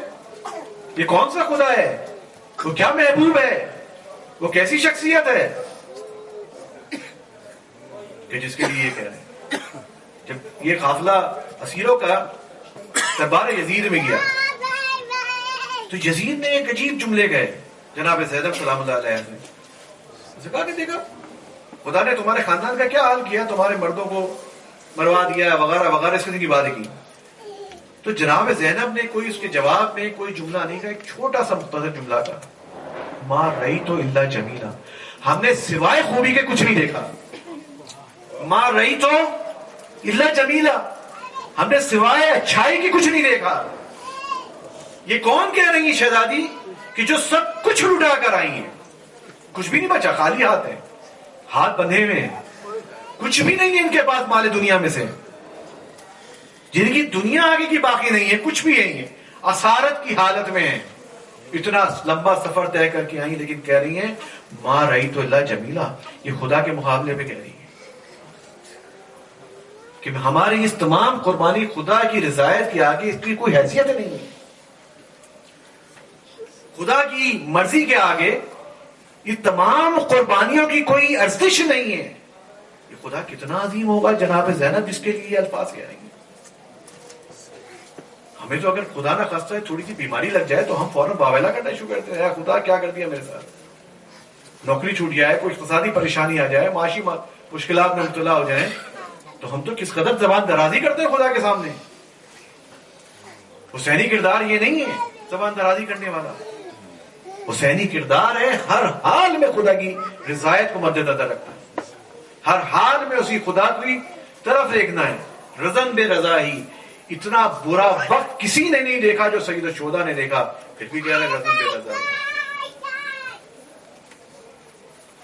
یہ کون سا خدا ہے؟ وہ کیا محبوب ہے؟ وہ کیسی شخصیت ہے کہ جس کے لیے یہ کہہ رہے ہیں؟ جب یہ قافلہ اسیروں کا دربار یزید میں گیا تو یزید نے ایک عجیب جملے گئے جناب زید سلام اللہ علیہ نے. اسے کہا کہ دیکھا خدا نے تمہارے خاندان کا کیا حال کیا, تمہارے مردوں کو مروا دیا وغیرہ وغیرہ, اس قسم کی باتیں کی. تو جناب زینب نے کوئی اس کے جواب میں کوئی جملہ نہیں کہا, ایک چھوٹا سا مختصر جملہ کہا, ما رئی تو اللہ جمیلا, ہم نے سوائے خوبی کے کچھ نہیں دیکھا. ما رئی تو اللہ جمیلا, ہم نے سوائے اچھائی کی کچھ نہیں دیکھا. یہ کون کہہ رہی ہیں شہزادی کہ جو سب کچھ لٹا کر آئی ہیں, کچھ بھی نہیں بچا, خالی ہاتھ ہیں, ہاتھ بندھے ہوئے ہیں, کچھ بھی نہیں ہے ان کے پاس مال دنیا میں سے, جن کی دنیا آگے کی باقی نہیں ہے, کچھ بھی نہیں ہے, اسارت کی حالت میں ہیں. اتنا لمبا سفر طے کر کے آئی, لیکن کہہ رہی ہیں ما رئی تو اللہ جمیلا. یہ خدا کے مقابلے میں کہہ رہی ہے کہ ہماری اس تمام قربانی خدا کی رضایت کے آگے اس کی کوئی حیثیت نہیں ہے. خدا کی مرضی کے آگے یہ تمام قربانیوں کی کوئی ارزش نہیں ہے. یہ خدا کتنا عظیم ہوگا جناب زینب جس کے لیے یہ الفاظ کہہ رہی ہیں. ہمیں تو اگر خدا نہ خواستہ ہے تھوڑی سی بیماری لگ جائے تو ہم فوراً باویلا کرنا شروع کرتے ہیں, خدا کیا کر دیا میرے ساتھ, نوکری چھوٹ جائے, کوئی اقتصادی پریشانی آ جائے, معاشی مشکلات میں مبتلا ہو جائیں, تو ہم تو کس قدر زبان درازی کرتے ہیں خدا کے سامنے. حسینی کردار یہ نہیں ہے زبان درازی کرنے والا. حسینی کردار ہے ہر حال میں خدا کی رضایت کو مد نظر رکھنا ہے, ہر حال میں اسی خدا کی طرف دیکھنا ہے. رضن بے رضا ہی, اتنا برا وقت کسی نے نہیں دیکھا جو سید الشہداء نے دیکھا, پھر بھی کہہ رہے رضن بے رضا ہی.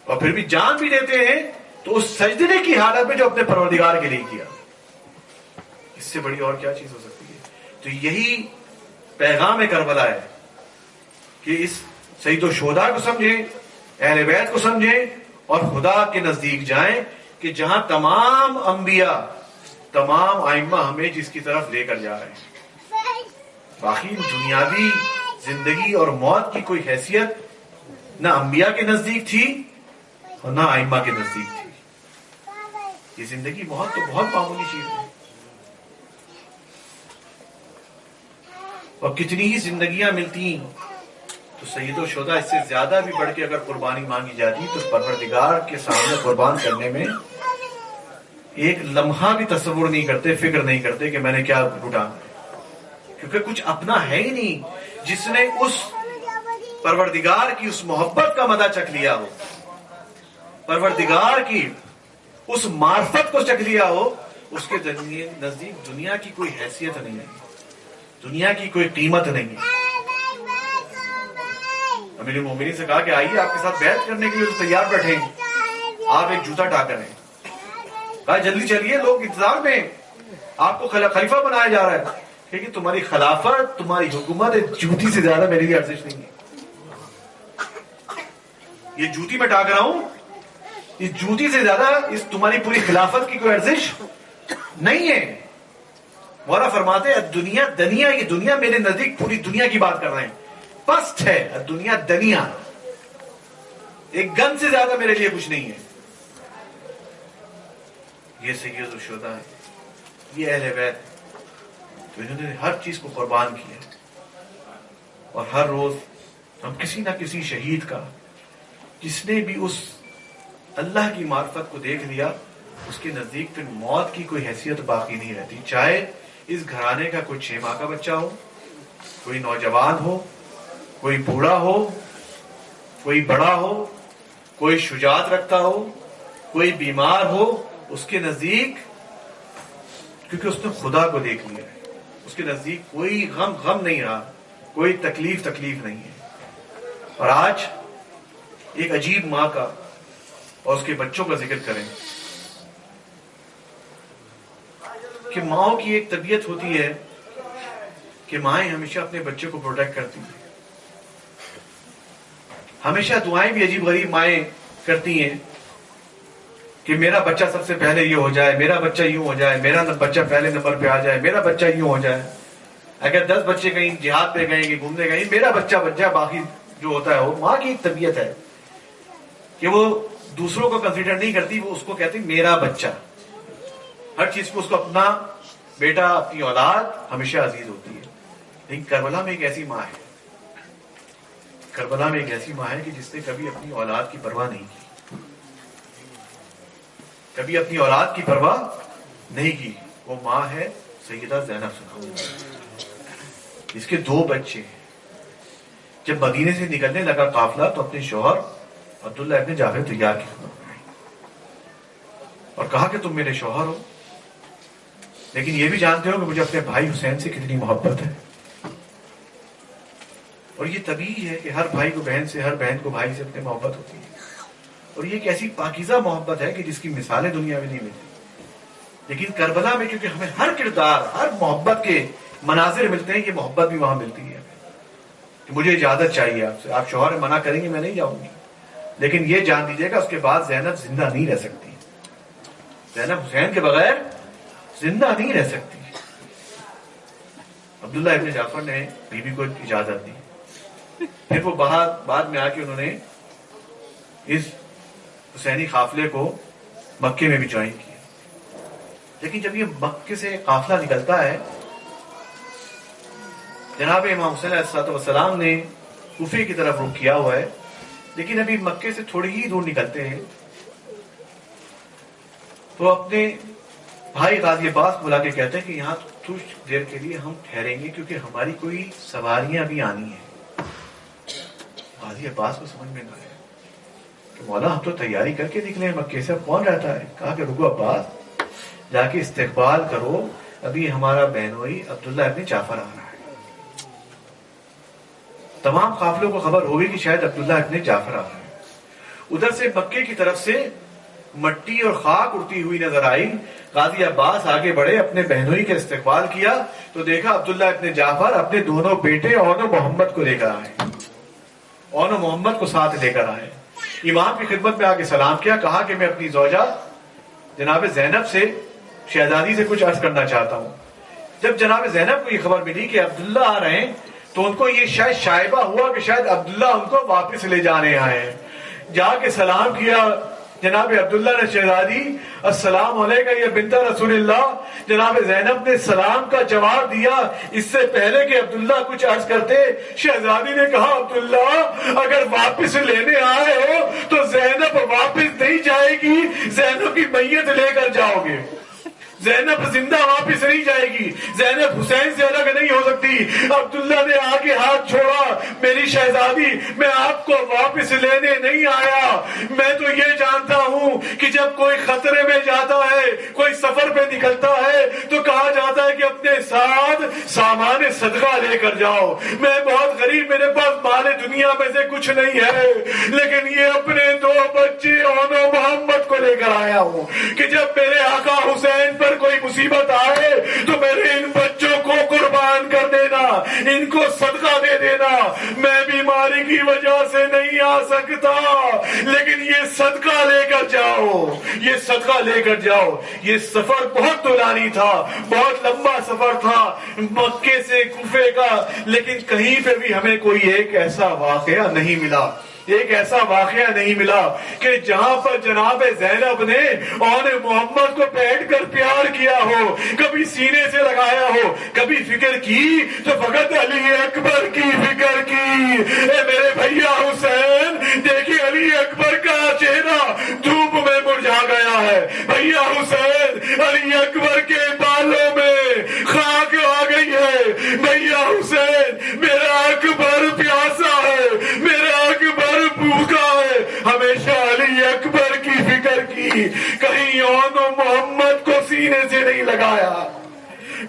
اور پھر بھی جان بھی دیتے ہیں تو اس سجدے کی حالت میں جو اپنے پروردگار کے لیے کیا. اس سے بڑی اور کیا چیز ہو سکتی ہے؟ تو یہی پیغام کربلا ہے کہ اس سید الشہداء کو سمجھیں, اہل بیت کو سمجھیں, اور خدا کے نزدیک جائیں کہ جہاں تمام انبیاء, تمام ائمہ ہمیں جس کی طرف لے کر جا رہے ہیں. باقی دنیاوی زندگی اور موت کی کوئی حیثیت نہ انبیاء کے نزدیک تھی اور نہ ائمہ کے نزدیک تھی. یہ زندگی بہت معمولی چیز ہے. اور کتنی ہی زندگیاں ملتی تو سید الشہداء اس سے زیادہ بھی بڑھ کے اگر قربانی مانگی جاتی تو پروردگار کے سامنے قربان کرنے میں ایک لمحہ بھی تصور نہیں کرتے, فکر نہیں کرتے کہ میں نے کیا لٹانا ہے. کیونکہ کچھ اپنا ہے ہی نہیں جس نے اس پروردگار کی اس محبت کا مزہ چکھ لیا ہو، پروردگار کی اس معرفت کو چکھ لیا ہو، اس کے نزدیک دنیا کی کوئی حیثیت نہیں ہے، دنیا کی کوئی قیمت نہیں ہے۔ امیر المومنین سے کہا کہ آئیے آپ کے ساتھ بیعت کرنے کے لیے تو تیار بیٹھے ہیں، آپ ایک جوتا ٹاکر ہیں۔ کہا جلدی چلیے، لوگ انتظار میں ہیں، آپ کو خلیفہ بنایا جا رہا ہے، کہ تمہاری خلافت، تمہاری حکومت جوتی سے زیادہ میرے لیے ارزش نہیں ہے۔ یہ جوتی میں ٹاک رہا ہوں، اس جوتی سے زیادہ اس تمہاری پوری خلافت کی کوئی ارزش نہیں ہے۔ مولا فرماتے ہیں دنیا دنیا، یہ دنیا میرے نزدیک پوری دنیا کی بات کر رہے ہیں، پست ہے دنیا دنیا، ایک گن سے زیادہ میرے لیے کچھ نہیں ہے۔ یہ سید الشہداء ہے، یہ اہل بیت تو انہوں نے ہر چیز کو قربان کیا، اور ہر روز ہم کسی نہ کسی شہید کا، جس نے بھی اس اللہ کی معرفت کو دیکھ لیا، اس کے نزدیک پھر موت کی کوئی حیثیت باقی نہیں رہتی، چاہے اس گھرانے کا کوئی 6 ماہ کا بچہ ہو، کوئی نوجوان ہو، کوئی بوڑھا ہو، کوئی بڑا ہو، کوئی شجاعت رکھتا ہو، کوئی بیمار ہو، اس کے نزدیک، کیونکہ اس نے خدا کو دیکھ لیا ہے، اس کے نزدیک کوئی غم نہیں رہا، کوئی تکلیف نہیں ہے۔ اور آج ایک عجیب ماں کا اور اس کے بچوں کا ذکر کریں کہ ماؤں کی ایک طبیعت ہوتی ہے کہ مائیں ہمیشہ اپنے بچے کو پروٹیکٹ کرتی ہیں، ہمیشہ دعائیں بھی عجیب غریب مائیں کرتی ہیں کہ میرا بچہ سب سے پہلے یہ ہو جائے، میرا بچہ یوں ہو جائے، میرا بچہ پہلے نمبر پہ آ جائے، میرا بچہ یوں ہو جائے۔ اگر 10 بچے کہیں جہاد پہ گئے کہ گھومنے گئے، میرا بچہ باقی جو ہوتا ہے وہ ماں کی ایک طبیعت ہے کہ وہ دوسروں کو کنسیڈر نہیں کرتی، وہ اس کو کہتی میرا بچہ، ہر چیز کو اس کو اپنا بیٹا، اپنی اولاد ہمیشہ عزیز ہوتی ہے۔ لیکن کربلا میں ایک ایسی ماں ہے، کربلا میں ایک ایسی ماں ہے کہ جس نے کبھی اپنی اولاد کی پرواہ نہیں کی، کبھی اپنی اولاد کی پرواہ نہیں کی۔ وہ ماں ہے سیدہ زینب سنہ، اس کے 2 بچے ہیں۔ جب مدینے سے نکلنے لگا قافلہ تو اپنے شوہر عبداللہ ابن جعفر تیار کی خبر پڑی اور کہا کہ تم میرے شوہر ہو، لیکن یہ بھی جانتے ہو کہ مجھے اپنے بھائی حسین سے کتنی محبت ہے، اور یہ طبیعی ہے کہ ہر بھائی کو بہن سے، ہر بہن کو بھائی سے اپنے محبت ہوتی ہے، اور یہ ایک ایسی پاکیزہ محبت ہے کہ جس کی مثالیں دنیا میں نہیں ملتی۔ لیکن کربلا میں کیونکہ ہمیں ہر کردار، ہر محبت کے مناظر ملتے ہیں، یہ محبت بھی وہاں ملتی ہے کہ مجھے اجازت چاہیے آپ سے، آپ شوہر منع کریں گے میں نہیں جاؤں گی، لیکن یہ جان دیجیے گا اس کے بعد زینب زندہ نہیں رہ سکتی، زینب حسین کے بغیر زندہ نہیں رہ سکتی۔ عبداللہ ابن جعفر نے بیوی کو اجازت دی، پھر وہ بعد میں آ کے انہوں نے اس حسینی قافلے کو مکے میں بھی جوائن کیا۔ لیکن جب یہ مکے سے قافلہ نکلتا ہے، جناب امام حسین علیہ السلام نے کوفے کی طرف رخ کیا ہوا ہے، لیکن ابھی مکے سے تھوڑی ہی دور نکلتے ہیں تو اپنے بھائی غازی عباس بلا کے کہتے ہیں کہ یہاں کچھ دیر کے لیے ہم ٹھہریں گے کیونکہ ہماری کوئی سواریاں بھی آنی ہیں۔ غازی عباس کو سمجھ میں نہ آیا کہ مولا ہم تو تیاری کر کے نکلے ہیں مکے سے، اب کون رہتا ہے؟ کہا کہ رکو عباس، جا کے استقبال کرو، ابھی ہمارا بہنوئی عبداللہ ابن جعفر آ رہا ہے۔ تمام قافلوں کو خبر ہوگی کہ شاید عبداللہ ابن جعفر آ رہا ہے۔ ادھر سے مکے کی طرف سے مٹی اور خاک اڑتی ہوئی نظر آئی۔ غازی عباس آگے بڑھے، اپنے بہنوئی کا استقبال کیا تو دیکھا عبداللہ ابن جعفر اپنے دونوں بیٹے اون و محمد کو لے کر آئے، اون و محمد کو ساتھ لے کر آئے۔ امام کی خدمت میں آ کے سلام کیا، کہا کہ میں اپنی زوجہ جناب زینب سے، شہزادی سے کچھ عرض کرنا چاہتا ہوں۔ جب جناب زینب کو یہ خبر ملی کہ عبداللہ آ رہے ہیں تو ان کو یہ شاید شائبہ ہوا کہ شاید عبداللہ ان کو واپس لے جانے آئے ہیں۔ جا کے سلام کیا جناب عبداللہ نے، شہزادی السلام علیکم یا بنت رسول اللہ۔ جناب زینب نے سلام کا جواب دیا اس سے پہلے کہ عبداللہ کچھ عرض کرتے۔ شہزادی نے کہا عبداللہ اگر واپس لینے آئے ہو تو زینب واپس نہیں جائے گی، زینب کی میت لے کر جاؤ گے، زینب زندہ واپس نہیں جائے گی، زینب حسین سے الگ نہیں ہو سکتی۔ عبداللہ نے آگے ہاتھ چھوڑا، میری شہزادی میں آپ کو واپس لینے نہیں آیا، میں تو یہ جانتا ہوں کہ جب کوئی خطرے میں جاتا ہے، کوئی سفر پہ نکلتا ہے تو کہا جاتا ہے کہ اپنے ساتھ سامان صدقہ لے کر جاؤ۔ میں بہت غریب، میرے پاس مال دنیا میں سے کچھ نہیں ہے، لیکن یہ اپنے 2 بچے اون و محمد کو لے کر آیا ہوں کہ جب میرے آقا حسین پر کوئی مصیبت آئے تو میرے ان بچوں کو قربان کر دینا، ان کو صدقہ دے دینا۔ میں بیماری کی وجہ سے نہیں آ سکتا، لیکن یہ صدقہ لے کر جاؤ، یہ صدقہ لے کر جاؤ۔ یہ سفر بہت طولانی تھا، بہت لمبا سفر تھا مکے سے کوفے کا، لیکن کہیں پہ بھی ہمیں کوئی ایک ایسا واقعہ نہیں ملا، ایک ایسا واقعہ نہیں ملا کہ جہاں پر جناب زینب نے اور محمد کو بیٹھ کر پیار کیا ہو، کبھی سینے سے لگایا ہو، کبھی فکر کی تو فقط علی اکبر کی فکر کی۔ اے میرے بھیا حسین، دیکھیے علی اکبر کا چہرہ دھوپ میں مرجھا گیا ہے۔ بھیا حسین، علی اکبر کے بالوں میں خاک آ گئی ہے۔ بھیا حسین، میرا اکبر پیاسا ہے، میرا اکبر بھوکا ہے۔ ہمیشہ علی اکبر کی فکر کی، کہیں اون و محمد کو سینے سے نہیں لگایا،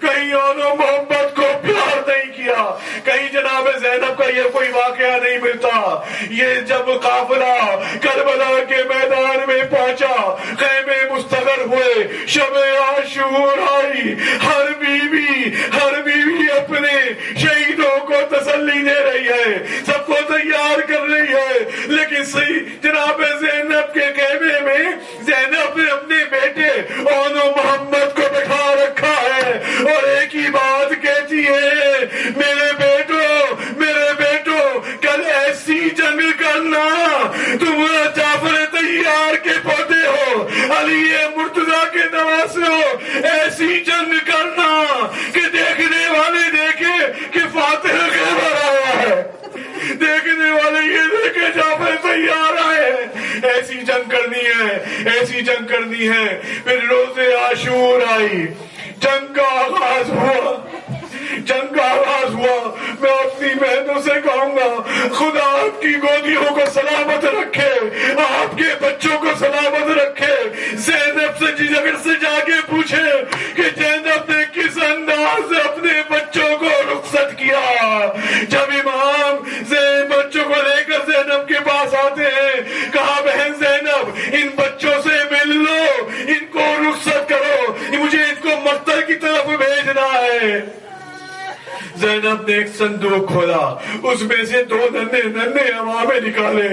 کہیں اون و محمد کو پیار نہیں کیا، کہیں جناب زینب کا یہ کوئی واقعہ نہیں ملتا۔ یہ جب قافلہ کربلا کے میدان میں پہنچا، خیمے مستقر ہوئے، شب عاشور آئی، ہر بیوی اپنے شہیدوں کو تسلی دے رہی ہے، سب کو تیار کر رہی ہے، لیکن صحیح جناب زینب کے خیمے میں زینب نے اپنے بیٹے اون و محمد کو بٹھا رکھا ہے اور ایک ہی بات کہتی ہے، میرے بیٹو کل ایسی جنگ کرنا، تم جعفر تیار کے پوتے ہو، علی مرتضیٰ کے نواسے ہو، ایسی جنگ کرنا کہ دیکھنے والے دیکھے کہ فاتح خیبر آیا ہے، دیکھنے والے یہ دیکھے جعفر تیار آئے ہیں۔ ایسی جنگ کرنی ہے، ایسی جنگ کرنی ہے۔ پھر روز عاشور آئی، جنگ کا آغاز ہوا۔ میں اپنی بہنوں سے کہوں گا، خدا آپ کی گودیوں کو سلامت رکھے، آپ کے بچوں کو سلامت رکھے۔ زینب سے جگر سے جا کے پوچھے کہ زینب نے کس انداز سے اپنے بچوں کو رخصت کیا۔ جب امام بچوں کو لے کر زینب کے پاس آتے ہیں، کہا بہن زینب، ان بچوں سے مل لو، ان کو رخصت کرو، مجھے ان کو مقتل کی طرف بھیجنا ہے۔ زینب نے ایک صندوق کھولا، اس میں سے 2 ننھے امامے نکالے،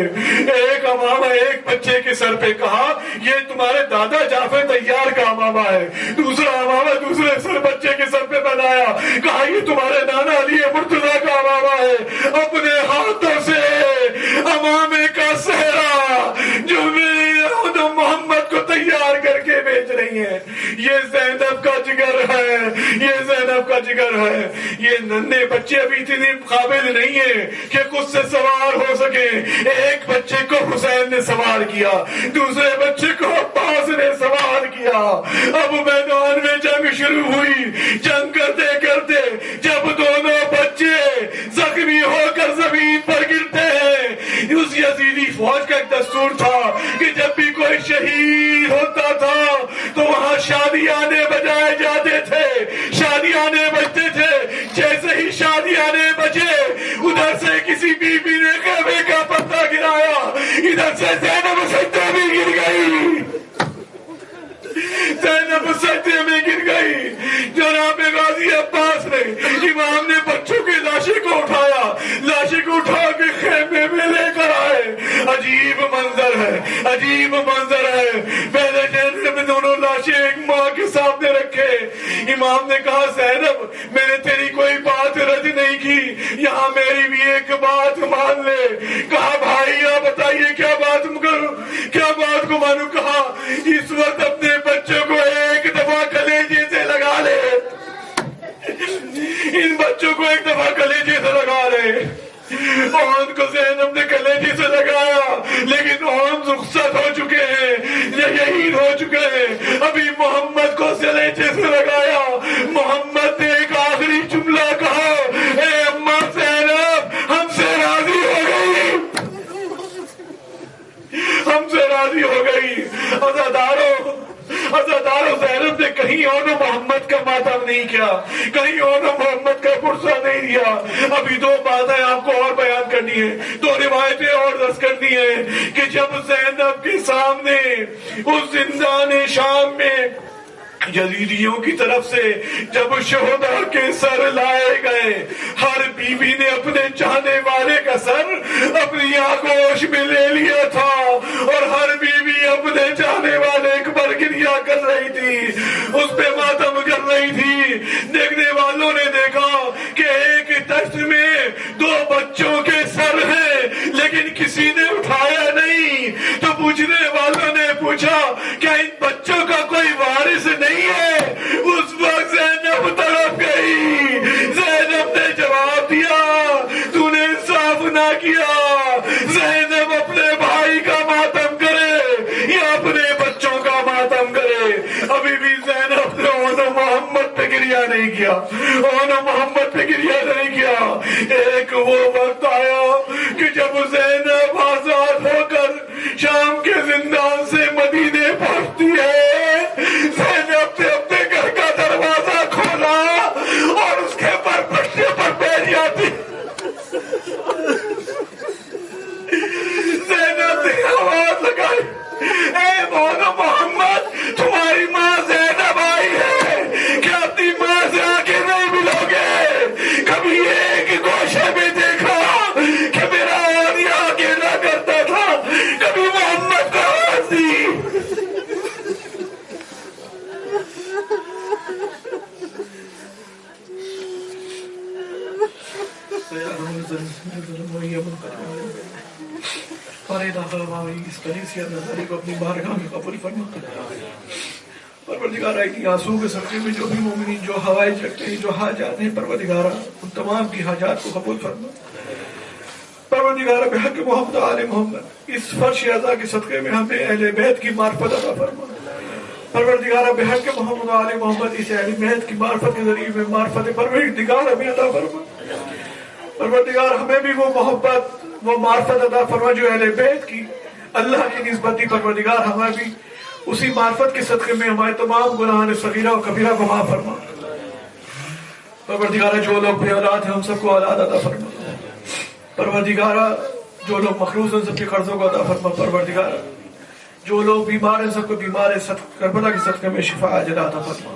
ایک امامہ ایک بچے کے سر پہ، کہا یہ تمہارے دادا جعفر تیار کا امامہ ہے۔ دوسرا امامہ دوسرے بچے کے سر پہ بنایا، کہا یہ تمہارے نانا علی مرتضیٰ کا امامہ ہے۔ اپنے ہاتھوں سے امامے کا صحرا جو محمد کو تیار کر کے بیچ رہی ہیں، یہ زینب کا جگر ہے، یہ زینب کا جگر ہے۔ یہ ننھے بچے ابھی اتنے قابل نہیں ہیں کہ خود سے سوار ہو سکے۔ ایک بچے کو حسین نے سوار کیا، دوسرے بچے کو عباس نے سوار کیا۔ اب میدان میں جنگ شروع ہوئی، جنگ کرتے کرتے جب دونوں بچے زخمی ہو کر زمین پر گرتے ہیں، اس یزیدی فوج کا ایک دستور تھا کہ جب بھی کوئی شہید ہوتا تھا تو وہاں شادیانے بجائے جاتے تھے، شادیانے بجتے تھے۔ جیسے ہی شادیانے بجے، ادھر سے کسی بی بی نے خیمے کا پتہ گرایا، ادھر سے زینب سجدے میں گر گئی، زینب سجدے میں گر گئی۔ جناب غازی عباس نے، امام نے بچوں کی لاشیں کو اٹھایا، لاشیں کو اٹھا کے خیمے میں لے کر آئے۔ عجیب منظر ہے، عجیب منظر ہے۔ پہلے زینب نے دونوں لاشیں ایک ماں کے سامنے رکھے۔ امام نے کہا زینب، میں نے تیری کوئی بات رد نہیں کی، یہاں میری بھی ایک بات مان لے۔ کہا بھائی آپ بتائیے کیا بات کو مانوں؟ کہا اس وقت اپنے بچوں کو ایک دفعہ کلیجے سے لگا لے، ان بچوں کو ایک دفعہ کلیجے سے لگا لے۔ اون کو زینب نے کلیجے سے لگایا، لیکن اون رخصت ہو چکے ہیں، شہید ہو چکے ہیں، ابھی محمد کو کلیجے سے بربادی ہو گئی. عزاداروں زینب نے کہیں اور محمد کا ماتم نہیں کیا, کہیں اور محمد کا پرسہ نہیں دیا. ابھی دو باتیں آپ کو اور بیان کرنی ہے, دو روایتیں اور دس کرنی ہے کہ جب زینب کے سامنے اس زندان شام میں یزیدیوں کی طرف سے جب شہداء کے سر لائے گئے, ہر بیوی نے اپنے چاہنے والے کا سر اپنی آغوش میں لے لیا تھا, اور ہر بیوی اپنے چاہنے والے پر گریا کر رہی تھی, اس پہ ماتم کر رہی تھی. دیکھنے والوں نے دیکھا کہ ایک تخت میں دو بچوں کے سر ہیں لیکن کسی نے اٹھایا نہیں. تو پوچھنے والوں نے پوچھا کیا ان بچوں کا کوئی وارث نہیں ہے؟ اس وقت زینب تڑپ گئی. زینب نے جواب دیا تو نے انصاف نہ کیا. زینب اپنے بھائی کا ماتم کرے یا اپنے بچوں کا ماتم کرے, ابھی بھی زینب نے محمد پہ گریا نہیں کیا, محمد پہ گریا نہیں کیا. ایک وہ وقت آیا کہ جب زینب آزاد ہو کر شام کے زندان سے مدینے پہنچتی ہے, زینب نے اپنے گھر کا دروازہ کھولا اور اس کے پرچے پر بیٹھ جاتی. زینب نے آواز لگائی, اے مولا محمد, تمہاری ماں زینب آئی ہے, کیا اپنی ماں سے آگے نہیں ملو گے؟ کبھی ایک گوشے میں دیکھا کہ میرا آدمی آگے نہ کرتا تھا, کبھی محمد کا آواز دی. اس کلیسیا نظری کو اپنی بارگاہ میں قبول فرما. پروردگارہ اتنی آنسو کے صدقے میں جو بھی مومنین جو حوائج رکھتے ہیں, جو حاجات ہیں, پروردگارہ ان تمام کی حاجات کو قبول فرما. پروردگارہ بحق محمد آل محمد اس فرش عزا کے صدقے میں ہمیں اہل بیت کی معرفت عطا فرما. پروردگارہ بحق محمد آل محمد اس اہل بیت کی معرفت کے ذریعے میں معرفت پروردگار ہمیں عطا فرما. پروردگار ہمیں بھی وہ محبت وہ معرفت عطا فرما جو اہل بیت کی اللہ کی نسبت دی. پروردگار ہمیں بھی اسی معرفت کے صدقے میں ہمارے تمام گناہان صغیرہ و کبیرہ کو معاف فرما. پروردگارہ جو لوگ بے اولاد ہیں ہم سب کو اولاد عطا فرما. پروردگارہ جو لوگ مخلوص ہیں سب کے قرضوں کو عطا فرما. پروردگارہ جو لوگ بیمار ہیں سب کو بیمار کربلا کے صدقے میں شفا عاجلہ عطا فرما.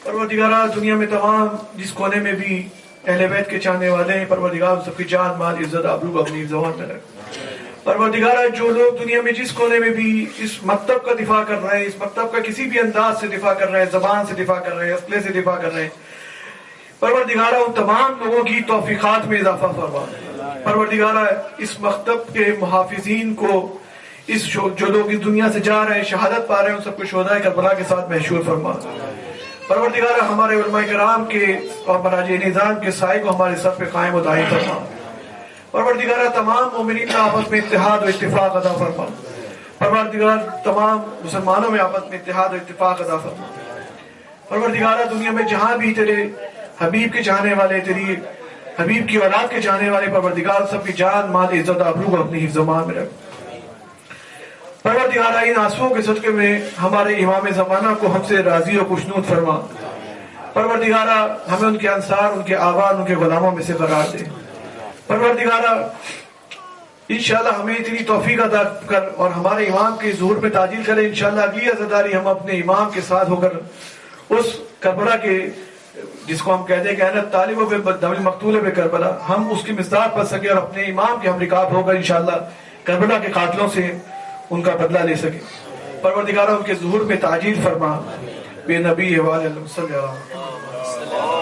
پروردگارہ دنیا میں تمام جس کونے میں بھی اہل بیت کے چاہنے والے ہیں, پروردگار سب کی جان مال عزت آبرو کو اپنی زبان میں رکھ. پروردگارہ جو لوگ دنیا میں جس کونے میں بھی اس مکتب کا دفاع کر رہے ہیں, اس مکتب کا کسی بھی انداز سے دفاع کر رہے ہیں, زبان سے دفاع کر رہے ہیں, اسلحے سے دفاع کر رہے ہیں, پروردگارہ ان تمام لوگوں کی توفیقات میں اضافہ فرما. پروردگارہ اس مکتب کے محافظین کو, اس جو لوگ اس دنیا سے جا رہے ہیں شہادت پا رہے ہیں, ان سب کو شہدائے کربلا کے ساتھ محشور فرما. پروردگارہ ہمارے علماء کرام کے اور مراجع نظام کے سائے کو ہمارے سر پہ قائم و دائم فرما. پروردگارہ تمام مومنین میں آپس میں اتحاد و اتفاق عطا فرما. پروردگار تمام مسلمانوں میں آپس میں اتحاد و اتفاق عطا فرما. پروردگارہ دنیا میں جہاں بھی تیرے حبیب کے چاہنے والے, تیری حبیب کی اولاد کے چاہنے والے, پروردگار سب کی جان مال عزت آبرو کو اپنی حفظ امان میں رکھ. پروردگارہ ان آنسوؤں کے صدقے میں ہمارے امام زمانہ کو ہم سے راضی و خوشنود فرما. پروردگارہ ہمیں ان کے انصار, ان کے آباد, ان کے غلاموں میں سے قرار دے. پروردگارہ انشاءاللہ ہمیں اتنی توفیق عطا کر اور ہمارے امام کے ظہور میں تعجیل کرے. انشاءاللہ اگلی عزاداری ہم اپنے امام کے ساتھ ہو کر اس کربلا کے جس کو ہم کہتے ہیں کہ انا طالب بالدم المقتول بکربلا, ہم اس کی مصداق پڑھ سکے اور اپنے امام کے ہم رکاب ہو کر انشاءاللہ کربلا کے قاتلوں سے ان کا بدلہ لے سکے. پروردگارہ ان کے ظہور میں تعجیل فرما. بے نبی والے صلی اللہ علیہ وسلم.